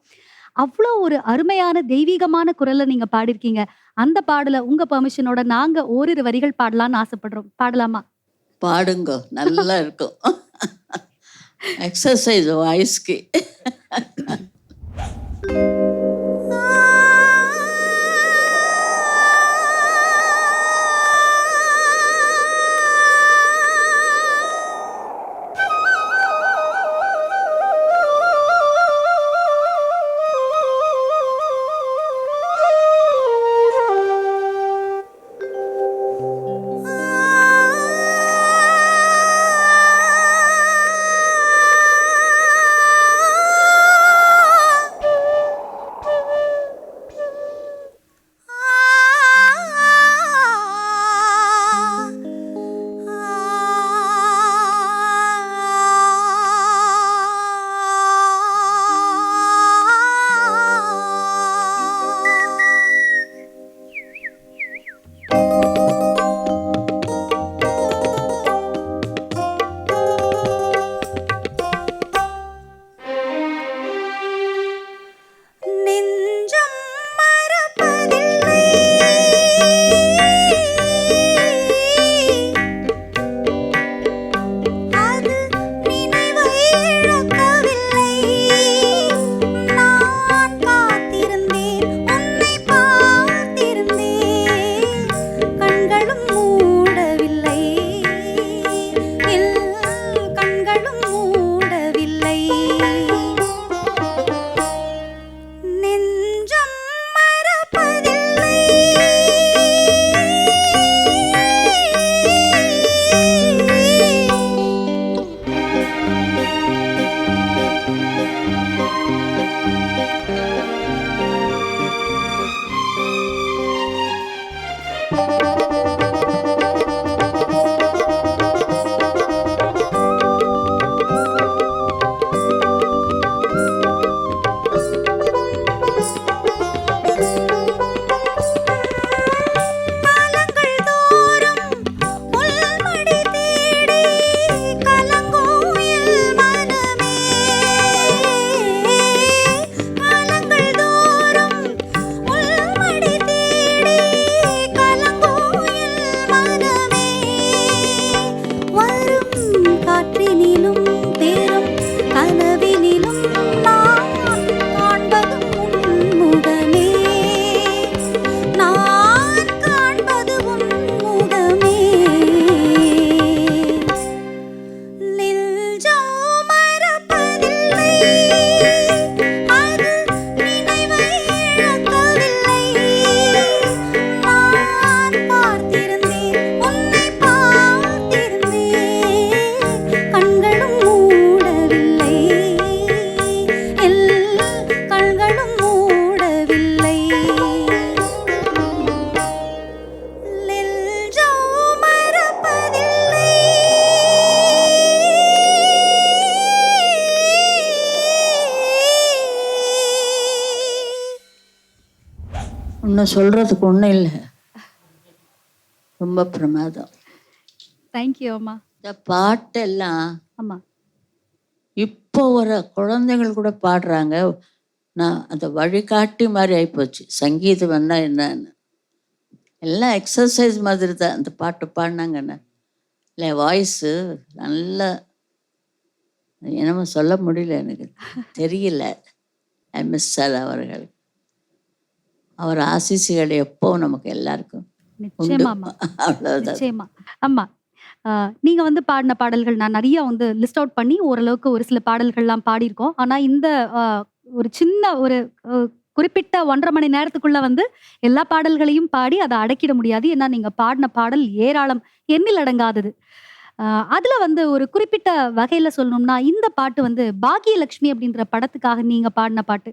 அவ்வளோ ஒரு அருமையான தெய்வீகமான குரல்ல நீங்க பாடியிருக்கீங்க. அந்த பாடலை உங்க பெர்மிஷனோட நாங்க ஓரிரு வரிகள் பாடலாம்னு ஆசைப்படுறோம். பாடலாமா? பாடுங்க, நல்லா இருக்கும். எக்ஸசைஸ் வாய்ஸ்க்கு. நெஞ்சம் மறப்பதில்லை, அது நினைவை இழக்கவில்லை. நான் காத்திருந்தேன், உன்னை பார்த்திருந்தேன், கண்களும் மூடவில்லை, என் கண்களும் மூடவில்லை. நெஞ்சம் மறப்பதில்லை. காலங்கள் தோறும் உள்மடி தேடி கலங்கும் என் மனமே. காலங்கள் தோறும் உள்மடி தேடி கலங்கும் என் மனமே. வரும் காற்றினிலும் தேரும் கனவினிலும் நான் காண்பதும் உன் முகமே. நான் காண்பது உன் முகமே. நெஞ்சம் மறப்பதில்லை, அது நினைவை இழக்கவில்லை. நான் பார்த்திருந்தேன், உன்னை பார்த்திருந்தேன், கண்களும் மூடவில்லை, என் கண்களும் மூடவில்லை. நெஞ்சம் மறப்பதில்லை. ஒன்றும் சொல்கிறதுக்கு ஒன்றும் இல்லை. ரொம்ப பிரமாதம். தேங்க்யூ அம்மா. இந்த பாட்டெல்லாம் அம்மா இப்போ வர குழந்தைகள் கூட பாடுறாங்க. நான் அந்த வழிகாட்டி மாதிரி ஆகிப்போச்சு. சங்கீதம் என்னன்னு எல்லாம் எக்ஸசைஸ் மாதிரி தான். அந்த பாட்டு பாடினாங்கன்னு இல்லை, வாய்ஸு நல்லா என்னமோ சொல்ல முடியல, எனக்கு தெரியல. மிஸ் சார் அவர்கள், அவர் ஆசிசுகள் எப்போ நமக்கு எல்லாருக்கும் உண்டு. நிச்சயமா அம்மா, அவ்வளோதான். நிச்சயமா அம்மா. நீங்க வந்து பாடின பாடல்கள் நான் நிறைய வந்து லிஸ்ட் அவுட் பண்ணி ஓரளவுக்கு ஒரு சில பாடல்கள்லாம் பாடியிருக்கோம். ஆனா இந்த ஒரு சின்ன ஒரு குறிப்பிட்ட 1.5 மணி நேரத்துக்குள்ள வந்து எல்லா பாடல்களையும் பாடி அதை அடக்கிட முடியாது. ஏன்னா நீங்க பாடின பாடல் ஏராளம், எண்ணில் அடங்காதது. அதுல வந்து ஒரு குறிப்பிட்ட வகையில சொல்லணும்னா இந்த பாட்டு வந்து பாக்கியலட்சுமி அப்படின்ற படத்துக்காக நீங்க பாடின பாட்டு.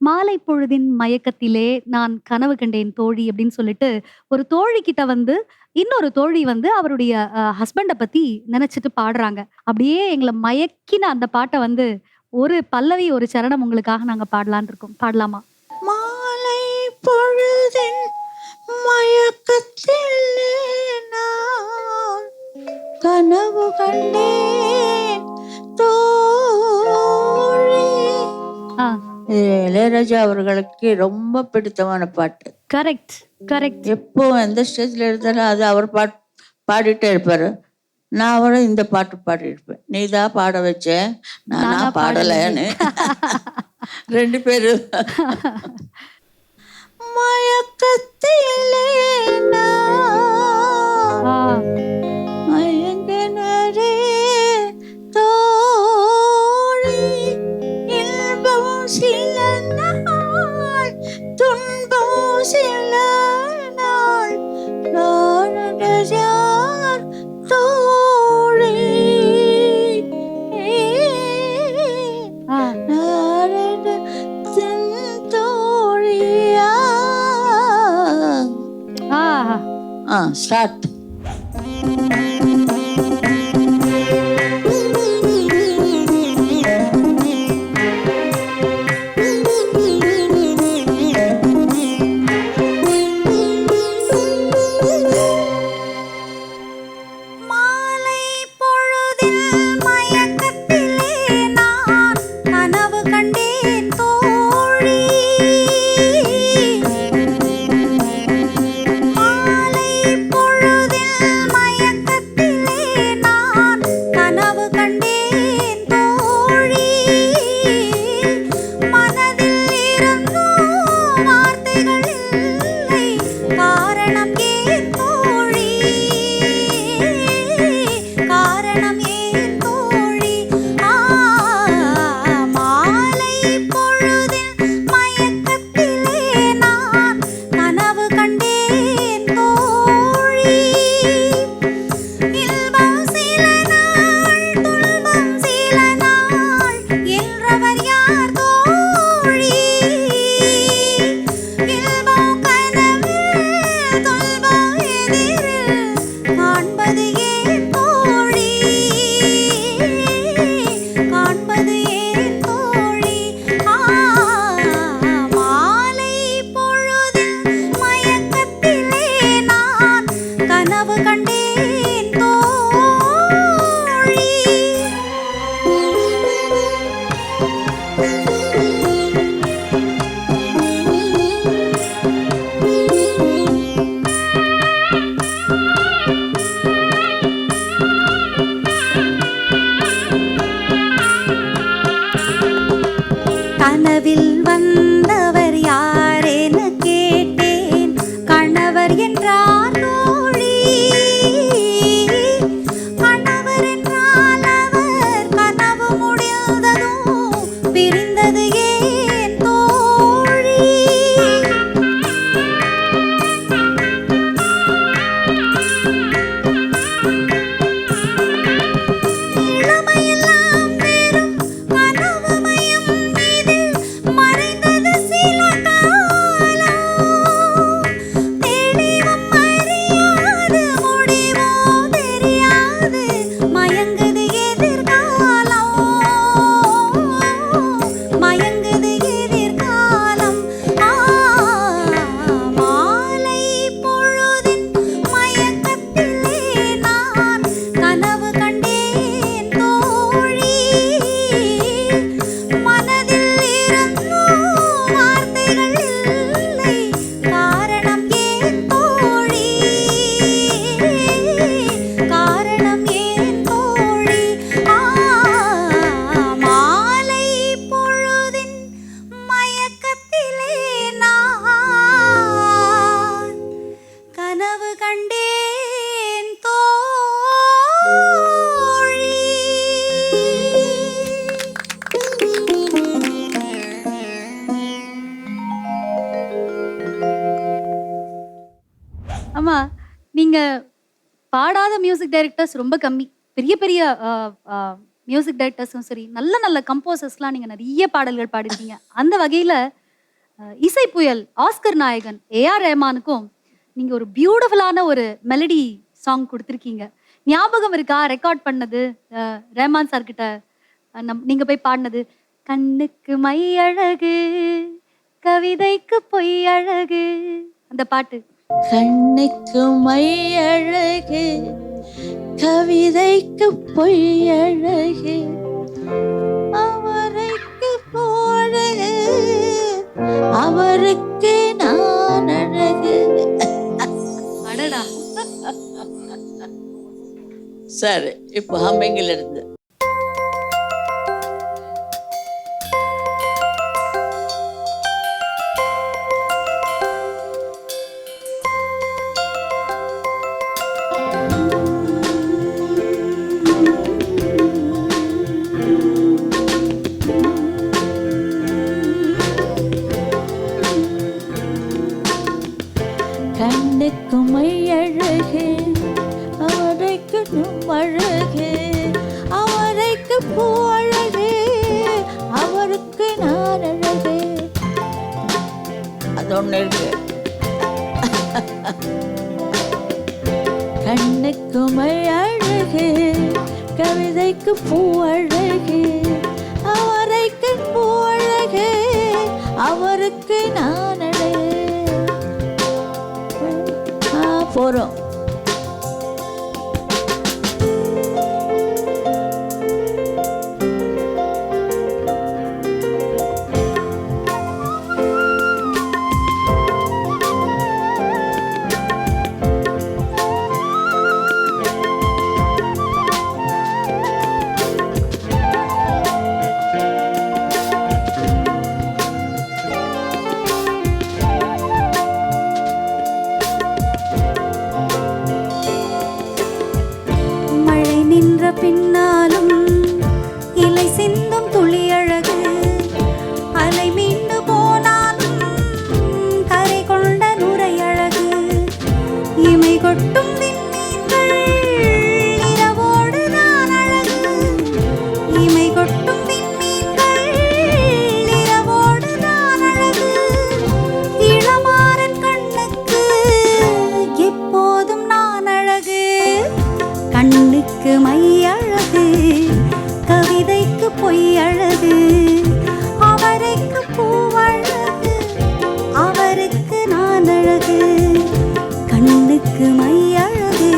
மாலை பொழுதின் மயக்கத்திலே நான் கனவு கண்டேன் தோழி அப்படின்னு சொல்லிட்டு ஒரு தோழி கிட்ட வந்து இன்னொரு தோழி வந்து அவருடைய ஹஸ்பண்டை பத்தி நினைச்சிட்டு பாடுறாங்க. அப்படியே எங்களை மயக்கின அந்த பாட்டை வந்து ஒரு பல்லவி ஒரு சரணம் உங்களுக்காக நாங்க பாடலான் இருக்கோம். பாடலாமா? மாலை பொழுதின் மயக்கத்திலே நான் கனவு கண்டேன் தோழி. ஆ, இளையராஜா அவர்களுக்கு ரொம்ப பிடித்தமான பாட்டு. Correct correct. எப்போ எந்த ஸ்டேஜில் இருந்தாலும் அது அவர் பாடிட்டே இருப்பார். நான் அவரை இந்த பாட்டு பாடியிருப்பேன். நீ தான் பாட வச்ச, நானா பாடலைன்னு. 2 பேரும் மயக்கத்திலே நான் மயங்கினரே தோழி. இன்பம் சில நாள், துன்பம் சில நாள், யார் தோழி. தோழியா ஸ்டார்ட். கனவு கண்டேன் தோழி. கனவில் வந்தவர் யாரென கேட்டேன், கணவர் என்றார் தோழி. கணவர் என்றால் அவர் கனவு முடிந்ததும் பிரிந்தது ஏன் தோழி. இளமையெல்லாம் வெறும் கனவுமயம், இதில் மறைந்தது சில காலம். தெளிவும் அறியாது, முடிவோ தெரியாது, மயங்குது எதிர்காலம். மயங்குது எதிர்காலம். மாலை பொழுதின் மயக்கத்திலே நான் கனவு கண்டேன் தோழி. மனதில் இருந்தும் வார்த்தைகள் இல்லை, காரணம் ஏன் தோழி. காரணம் ஏன் தோழி. மாலை பொழுதின் மயக்கத்திலே நான் கனவு கண்டேன் தோழி. அம்மா, நீங்க பாடாத மியூசிக் டைரக்டர்ஸ் ரொம்ப கம்மி. பெரிய பெரிய மியூசிக் டைரக்டர்ஸும் சரி, நல்ல நல்ல கம்போசர்ஸ்லாம் நீங்க நிறைய பாடல்கள் பாடிருக்கீங்க. அந்த வகையில இசை புயல் ஆஸ்கர் நாயகன் ஏஆர் ரஹ்மானுக்கும் நீங்க ஒரு பியூட்டிஃபுல்லான ஒரு மெலடி சாங் கொடுத்துருக்கீங்க. ஞாபகம் இருக்கா ரெக்கார்ட் பண்ணது? ரஹ்மான் சார் கிட்ட நீங்க போய் பாடினது, கண்ணுக்கு மை அழகு கவிதைக்கு பொய் அழகு, அந்த பாட்டு. கண்ணுக்கு மை அழகு கவிதைக்கு பொய் அழகு, அவருக்கு போழகு அவருக்கு நான் அழகு. அடடா. சரி, இப்போ ஹம்மிங்கில் இருந்து கண்ணுக்கு மை அழகு அவரைக்கு அழகு, அவரைக்கு பூ அழகு அவருக்கு நான் அழகு. அது ஒண்ணு இருக்கு. கண்ணுக்கு மை அழகு கவிதைக்கு பூ அழகு, அவரைக்கு பூ அழகு அவருக்கு நான் அழகு. போறோம். பின்னாலும் இலை சிந்தும் துளி அழகு, அலை மீண்டு போனாலும் கரை கொண்ட நுரை அழகு, இமை கொட்டும் விண்மீன்கள் இரவோடு தான் அழகு, இமை கொட்டும் விண்மீன்கள் இரவோடு தான் அழகு, இளமாறன் கண்ணுக்கு எப்போதும் நான் அழகு. கண்ணுக்கு மை அழகு கவிதைக்கு பொய் அழகு, அவரைக்கு பூவழகு அவருக்கு நான் அழகு. கண்ணுக்கு மை அழகு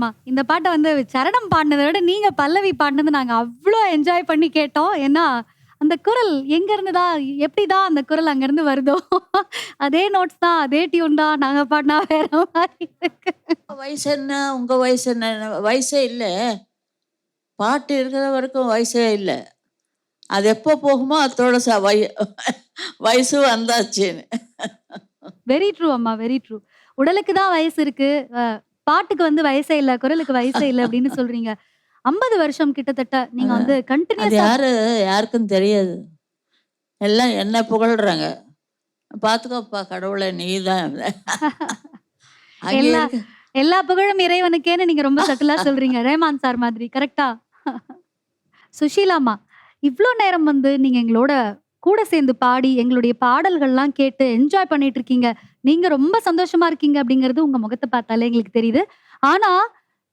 சுஷீலாமா, இந்த பாட்ட வந்து சரணம் பாடுனத விட நீங்க பல்லவி பாடுனது நாங்க அவ்ளோ என்ஜாய் பண்ணி கேட்டோம். ஏன்னா, அந்த குரல் எங்க இருந்துதான் எப்படிதான் அந்த குரல் அங்கருந்து வருதோ, அதே நோட்ஸ் தான், அதே டியூன் தான். நாங்க பாடுனா வேற மாரி இருக்கு. வயசு என்ன, உங்க வயசு என்ன? வயசே இல்லை. பாட்டு இருக்கிற வரைக்கும் வயசே இல்லை. அது எப்போ போகுமோ அதோட வயசு வந்தாச்சுன்னு. வெரி ட்ரூ அம்மா, வெரி ட்ரூ. உடலுக்கு தான் வயசு இருக்கு. பாட்டுக்கு வந்து வயசே இல்ல, குரலுக்கு வயசே இல்ல அப்படின்னு சொல்றீங்க. 50 வருஷம் கிட்டத்தட்ட நீங்க வந்து அது கன்டினியூஸா யாருக்கும் தெரியாது. எல்லாம் என்ன புகழ்றாங்க. பார்த்துக்கோப்பா கடவுளை, நீ தான் அங்கே எல்லா இருக்க. எல்லா புகழும் இறைவனுக்கேன்னு நீங்க ரொம்ப சட்டிலா சொல்றீங்க. ரேமான் சார் மாதிரி. கரெக்ட்டா? சுஷீலாம்மா, இவ்ளோ நேரம் வந்து நீங்க எங்களோட கூட சேர்ந்து பாடி, எங்களுடைய பாடல்கள்லாம் கேட்டு என்ஜாய் பண்ணிட்டு இருக்கீங்க. நீங்க ரொம்ப சந்தோஷமா இருக்கீங்க அப்படிங்கிறது உங்க முகத்த பார்த்தாலே எங்களுக்கு தெரியுது. ஆனா,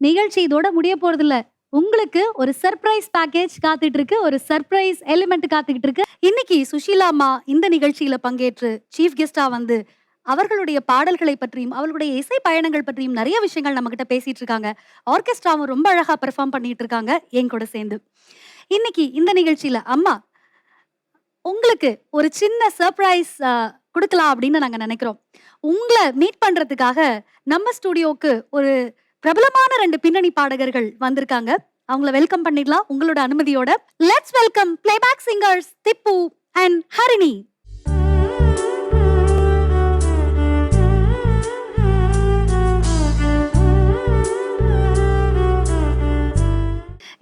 நிகழ்ச்சி இதோட முடிய போறதில்ல. உங்களுக்கு ஒரு சர்ப்ரைஸ் பேக்கேஜ் காத்துட்டு இருக்கு. ஒரு சர்ப்ரைஸ் எலிமெண்ட் காத்துக்கிட்டு இருக்கு. இன்னைக்கு சுஷீலாம்மா இந்த நிகழ்ச்சியில பங்கேற்று சீஃப் கெஸ்ட்டா வந்து அவர்களுடைய பாடல்களை பற்றியும், அவர்களுடைய இசை பயணங்கள் பற்றியும் நெறைய விஷயங்கள் நம்மகிட்ட பேசிட்டு இருக்காங்க. ஆர்கெஸ்ட்ராவும் ரொம்ப அழகா பெர்ஃபார்ம் பண்ணிட்டு இருக்காங்க என் கூட சேர்ந்து. இன்னைக்கு இந்த நிகழ்ச்சியில அம்மா உங்களுக்கு ஒரு சின்ன சர்ப்ரைஸ் குடுக்கலாம் அப்படின்னு நாங்க நெனைக்கிறோம். உங்கள மீட் பண்றதுக்காக நம்ம ஸ்டுடியோக்கு ஒரு பிரபலமான 2 பின்னணி பாடகர்கள் வந்திருக்காங்க. அவங்கள வெல்கம் பண்ணிடலாம் உங்களோட அனுமதியோட. Let's welcome playback singers Tippu and Harini.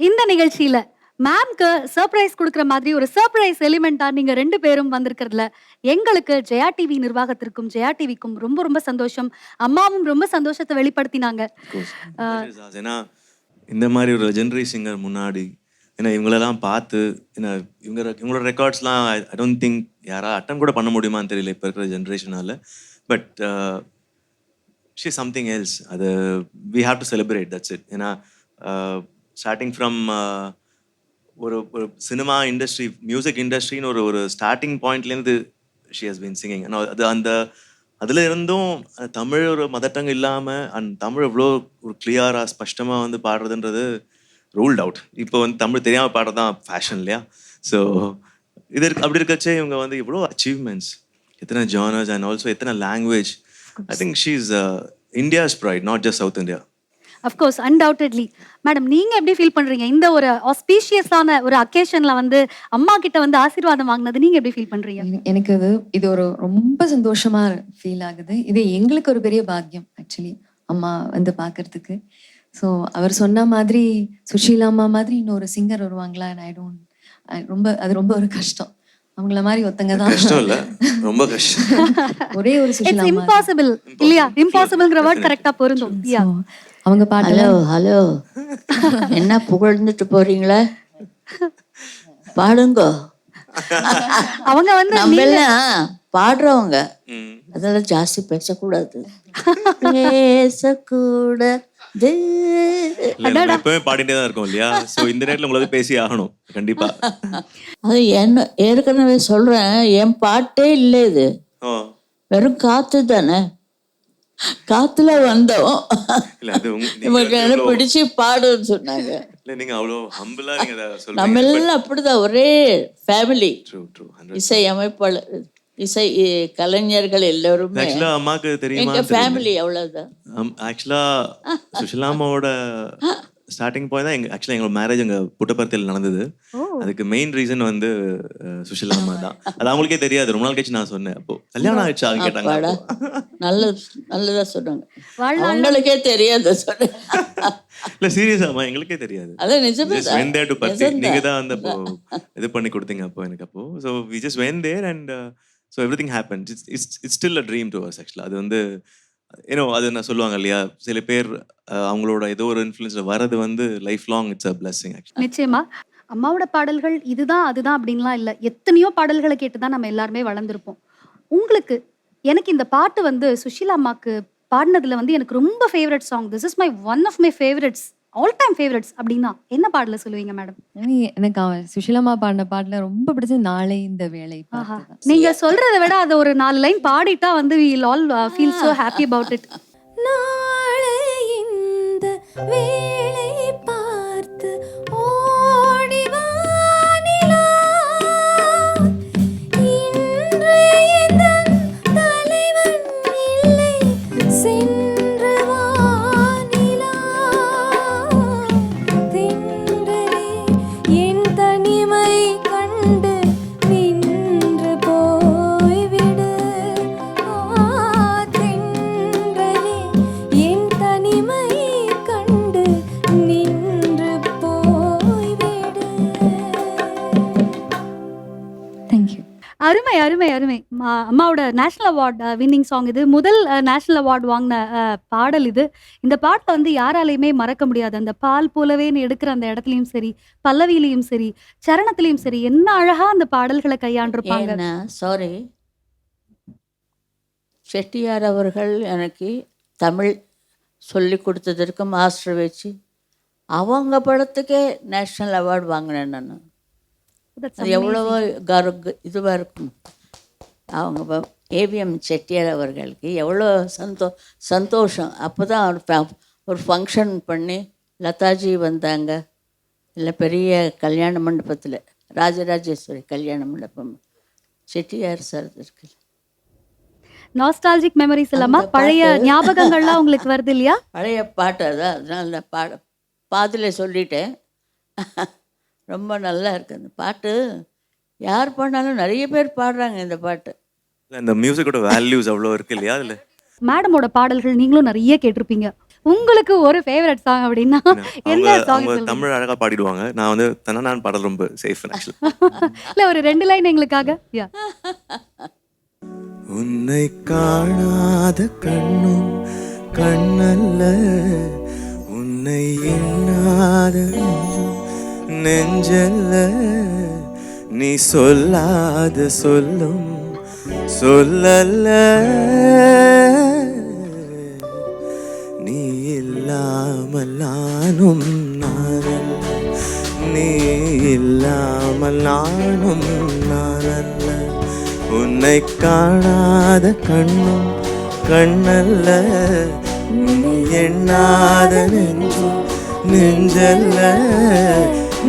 இந்த நிகழ்ச்சியில மேம்க்கு சர்ப்ரைஸ் குடுக்குற மாதிரி ஒரு சர்ப்ரைஸ் எலிமெண்டா நீங்க 2 பேரும் வந்திருக்கிறதுல எங்களுக்கு ஜெயா டிவி நிர்வாகத்திற்கும், ஜெயா டிவிக்கும் ரொம்ப ரொம்ப சந்தோஷம். அம்மாவும் ரொம்ப சந்தோஷத்தை வெளிப்படுத்தினாங்க. ஏன்னா இந்த மாதிரி ஒரு லெஜெண்டரி சிங்கர் முன்னாடி ஏன்னா இவங்களெல்லாம் பார்த்து ஏன்னா இவங்களோட ரெக்கார்ட்ஸ்லாம் ஐ டோன்ட் திங்க் யாராவது அட்டன் கூட பண்ண முடியுமான்னு தெரியல இப்போ இருக்கிற ஜென்ரேஷனால. But she something else. அது we have to celebrate, that's it. ஏன்னா ஸ்டார்டிங் ஃப்ரம் ஒரு ஒரு சினிமா இண்டஸ்ட்ரி, மியூசிக் இண்டஸ்ட்ரின்னு ஒரு ஸ்டார்டிங் பாயிண்ட்லேருந்து ஷி ஹஸ் பீன் சிங்கிங். அது அந்த அதில் இருந்தும் தமிழ் ஒரு மதர் டங் இல்லாமல் அண்ட் தமிழ் எவ்வளோ ஒரு கிளியராக ஸ்பஷ்டமாக வந்து பாடுறதுன்றது ரூல்ட் அவுட். இப்போ வந்து தமிழ் தெரியாமல் பாடுறது தான் ஃபேஷன் இல்லையா? ஸோ இது அப்படி இருக்கச்சே இவங்க வந்து இவ்வளோ அச்சீவ்மெண்ட்ஸ், எத்தனை ஜானர்ஸ் அண்ட் ஆல்சோ எத்தனை language. I think she is India's pride, not just South India. Of course, undoubtedly. Madam, நீங்க எப்படி ஃபீல் பண்றீங்க? இந்த ஒரு ஆஸ்பீஷியஸான ஒரு அக்கேஷன்ல வந்து அம்மா கிட்ட வந்து ஆசீர்வாதம் வாங்குனது நீங்க எப்படி ஃபீல் பண்றீங்க? எனக்கு இது ஒரு ரொம்ப சந்தோஷமா ஃபீல் ஆகுது. இது எங்களுக்கு ஒரு பெரிய பாக்கியம் ஆக்சுவலி, அம்மா வந்து பார்க்கறதுக்கு. ஸோ அவர் சொன்ன மாதிரி சுஷீலா அம்மா மாதிரி இன்னொரு சிங்கர் வருவாங்களா? அது ரொம்ப ஒரு கஷ்டம். அவங்கள மாதிரி ஒருத்தங்க தான். கஷ்டம் இல்ல, ரொம்ப கஷ்டம். ஒரே ஒரு சுஷீலா இட்ஸ் இம்பாசிபிள் இல்லையா? இம்பாசிபிள்ங்கிற வேர்ட் கரெக்டா பொருந்தும். அவங்க பாட்டுல ஹலோ என்ன புகழ்ந்துட்டு போறீங்களா? பாடுங்க. அவங்க வந்து நம்ம எல்லாம் பாடுறவங்க, அதெல்லாம் ஜாஸ்தி பேசக்கூடாது. பேசக்கூடாது. எப்பவுமே பாடிட்டே தான் இருக்கோம் இல்லையா? சோ இந்த நேரத்துல உங்களை பேசி ஆகணும் கண்டிப்பா. அது என்ன ஏற்கனவே சொல்றேன், என் பாட்டே இல்லை, இது வெறும் காத்து தானே. காத்துல வந்தோம், இவங்க பிடிச்சு பாடுன்னு சொன்னாங்க. நம்ம எல்லாம் அப்படிதான், ஒரே ஃபேமிலி. இசை அமைப்பாளர், இசை கலைஞர்கள் எல்லாருமே அம்மாக்கு தெரியுமா? ஃபேமிலி அவ்வளவுதான். ஆக்சுவலா சுஷீலா அம்மாவோட ஸ்டார்டிங் பாயிண்ட் தான் ஆக்சுவலா எங்களோட மேரேஜ் அங்க புட்டபர்த்தியில் நடந்தது. அதுக்கு மெயின் ரீசன் வந்து சுஷீலா அம்மா தான். அது அவங்களுக்கே தெரியாது. ரொம்ப நாள் கழிச்சு நான் சொன்னேன், அப்போ கல்யாணம் ஆயிடுச்சு அவங்க கேட்டாங்க. நல்லதா சொன்னாங்க, அவங்களுக்கே தெரியாது சொன்னேன். இல்ல சீரியஸா அம்மா, எங்களுக்கே தெரியாது. அதான் நிஜமே. நீங்க தான் வந்து அப்போ இது பண்ணி கொடுத்தீங்க அப்போ எனக்கு. அப்போ so we just went there and so everything happened. It's still a dream to us actually. அது வந்து அது என்ன சொல்லுவாங்க இல்லையா, சில பேர் அவங்களோட ஏதோ ஒரு இன்ஃப்ளூயன்ஸ்ல வரது வந்து life long it's a blessing actually. நிச்சயமா அம்மாவோட பாடல்கள் இதுதான் அதுதான் அப்படின்லாம் இல்ல. எத்தனையோ பாடல்களை கேட்டுதான் நம்ம எல்லாருமே வளர்ந்துருப்போம். உங்களுக்கு எனக்கு இந்த பாட்டு வந்து சுஷீலா அம்மாக்கு பாடினதுல வந்து எனக்கு ரொம்ப favourite song. This is my one of my favourites, all time favourites அப்படின்னா என்ன பாடல சொல்லுவீங்க மேடம்? எனக்கு சுஷீலா அம்மா பாடின பாட்டுல ரொம்ப பிடிச்சது நாளை இந்த வேலை. நீங்க சொல்றதை விட அதை ஒரு 4 லைன் பாடிட்டா வந்து we all feel so happy about it. நாளை இந்த வேளை பார்த்து ஓடி வா நிலா. இன்று எந்தன் தலைவன் இல்லை, சென்று வா நிலா. தென்றலே என் தனிமை கண்டு நின்று போய்விடு. தென்றலே என் தனிமை கண்டு நின்று போய்விடு. தேங்க்யூ. அருமை அருமை அருமை. அம்மாவோட நேஷனல் அவார்ட் வின்னிங் சாங் இது. முதல் நேஷனல் அவார்ட் வாங்கின பாடல் இது. இந்த பாட்டை வந்து யாராலையுமே மறக்க முடியாது. அந்த பால் போலவே எடுக்கிற அந்த இடத்துலயும் சரி, பல்லவியிலையும் சரி, சரணத்திலையும் சரி, என்ன அழகா அந்த பாடல்களை கையாண்டிருப்பாங்க. ஏன்னா சாரி, செட்டியார் அவர்கள் எனக்கு தமிழ் சொல்லி கொடுத்ததற்கு மாஸ்டர் வச்சு அவங்க படத்துக்கே நேஷ்னல் அவார்டு வாங்கினேன் நான். That's அது எவ்வளவோ இதுவாக இருக்கும். அவங்க ஏவிஎம் செட்டியார் அவர்களுக்கு எவ்வளோ சந்தோஷம். அப்போ தான் ஒரு ஃபங்க்ஷன் பண்ணி லதாஜி வந்தாங்க. இல்லை பெரிய கல்யாண மண்டபத்தில், ராஜராஜேஸ்வரி கல்யாண மண்டபம், செட்டியார் சார் இருக்கு. நாஸ்டாலஜிக் மெமரிஸ் இல்லாம அந்த பழைய பாட்டு. ஞாபகங்கள்லாம் உங்களுக்கு வருது இல்லையா? பழைய பாட்டு அதான், அதனால நான் பாதியில் சொல்லிட்டேன். ரொம்ப நல்லா இருக்கு அந்த பாட்டு. யார் பாடினாலும் நிறைய பேர் பாடுறாங்க இந்த பாட்டு. இல்ல, இந்த மியூசிக்கோட வேல்யூஸ் அவ்வளோ இருக்கு இல்லையா அதில். மேடமோட பாடல்கள் நீங்களும் நிறைய கேட்டிருப்பீங்க. உங்களுக்கு ஒரு ஃபேவரட் சாங் அப்படின்னா என்ன அவங்க சாங்? அவங்க தமிழ் அழகாக பாடிடுவாங்க. நான் வந்து தன்னான் பாடல் ரொம்ப சேஃப் ஆக்சுவலி. இல்ல ஒரு 2 லைன் எங்களுக்காக. யா. உன்னை காணாத கண்ணும் கண்ணல்ல, உன்னை எண்ணாத நெஞ்சல்ல, நீ சொல்லாத சொல்லும் சொல்லல்ல, நீ இல்லாமல் நானும் நானல்ல, நீ இல்லாமல் நானும் நானல்ல, உன்னை காணாத கண்ணும் கண்ணல்ல, நீ எண்ணாத நெஞ்சும் நெஞ்சல்ல,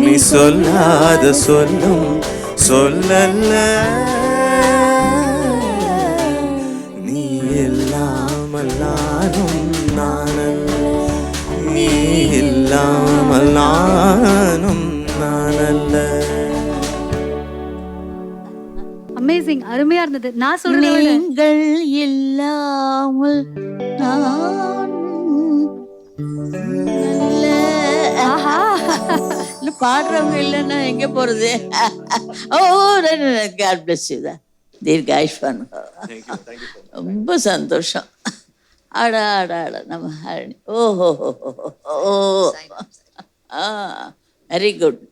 நீ சொல்லாத சொல்லும் சொல்லல்ல, நீ இல்லாமல் நானும் நானல்ல, நீ இல்லாமல் நானும் நானல்ல. அமேசிங், அருமையா இருந்தது. நான் சொல்றேன் நீங்கள் இல்லாமல் நான் நல்ல. இல்ல, பாடுறவங்க இல்லைன்னா எங்க போறது? ஓ, காட் பிளஸ் யூ தான், தீர்காயுஷ்வான். ரொம்ப சந்தோஷம். ஆடா ஆடா ஆடா நம்ம ஹரணி. ஓஹோ ஓ, வெரி குட்.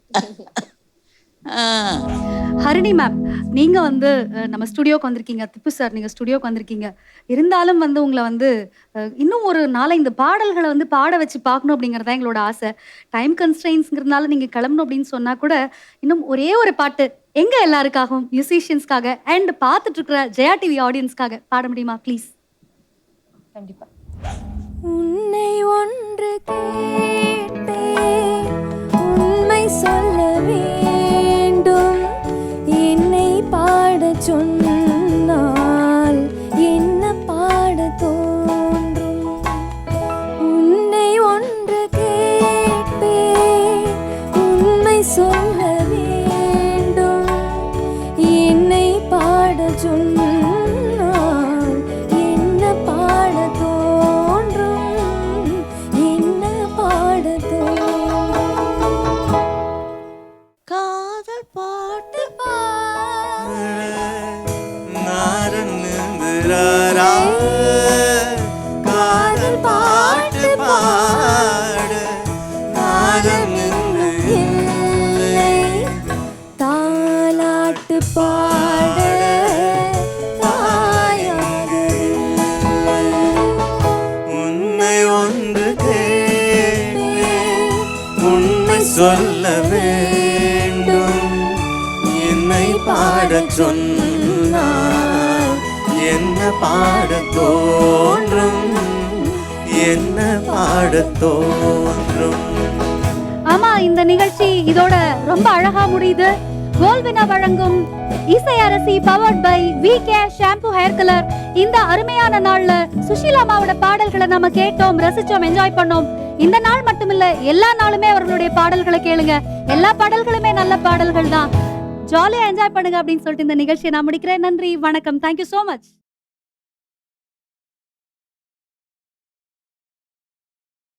ஹரிணி மேம், நீங்க வந்து நம்ம ஸ்டுடியோக்கு வந்திருக்கீங்க. திப்பு சார், நீங்க ஸ்டுடியோக்கு வந்திருக்கீங்க. இருந்தாலும் வந்து உங்களை வந்து இன்னும் ஒரு 4-5 பாடல்களை வந்து பாட வச்சு பார்க்கணும் அப்படிங்கறத எங்களோட ஆசை. டைம் கன்ஸ்ட்ரெயின்ஸ்ங்கிறதுனால நீங்க கிளம்பணும் அப்படின்னு சொன்னா கூட இன்னும் ஒரே ஒரு பாட்டு எங்க எல்லாருக்காகவும், மியூசிஷியன்ஸ்க்காக அண்ட் பார்த்துட்டு இருக்கிற ஜெயா டிவி ஆடியன்ஸ்க்காக பாட முடியுமா ப்ளீஸ்? கண்டிப்பா. உன்னை ஒன்று கேட்டேன், உண்மை சொல்ல வேண்டும். என்னை பாடச் சொன்னால் என்ன பாடத் தோன்றும்? உன்னை ஒன்று கேட்பேன், உண்மை சொல்ல வேண்டும். என்னை பாடச் சொன்னால் என்ன பாடத் தோன்றும்? என்ன பாடத் தோன்றும்? காதல் பாட்டு காதல் பாட்டு பாட இல்லை, தாலாட்டு பாட தாயாகவில்லை. உன்னை ஒன்று கேட்டேன், உண்மை சொல்ல வேண்டும். என்னை பாடச் சொன்னால் என்ன பாடத் தோன்றும்? என்ன பாடத் தோன்றும். ஆமா, இந்த நிகழ்ச்சி இதோட ரொம்ப அழகா முடியுது. கோல்வினா வழங்கும் இசை அரசி powered by VK shampoo hair colour. இந்த அருமையான நாள்ல சுஷீலா அம்மாவோட பாடல்களை நம்ம கேட்டோம், ரசிச்சோம், என்ஜாய் பண்ணோம். இந்த நாள் மட்டுமில்ல, எல்லா நாளுமே அவர்களுடைய பாடல்களை கேளுங்க. எல்லா பாடல்களுமே நல்ல பாடல்கள் தான். ஜாலியா என்ஜாய் பண்ணுங்க அப்படின்னு சொல்லிட்டு இந்த நிகழ்ச்சியை நான் முடிக்கிறேன். நன்றி, வணக்கம். Thank you so much.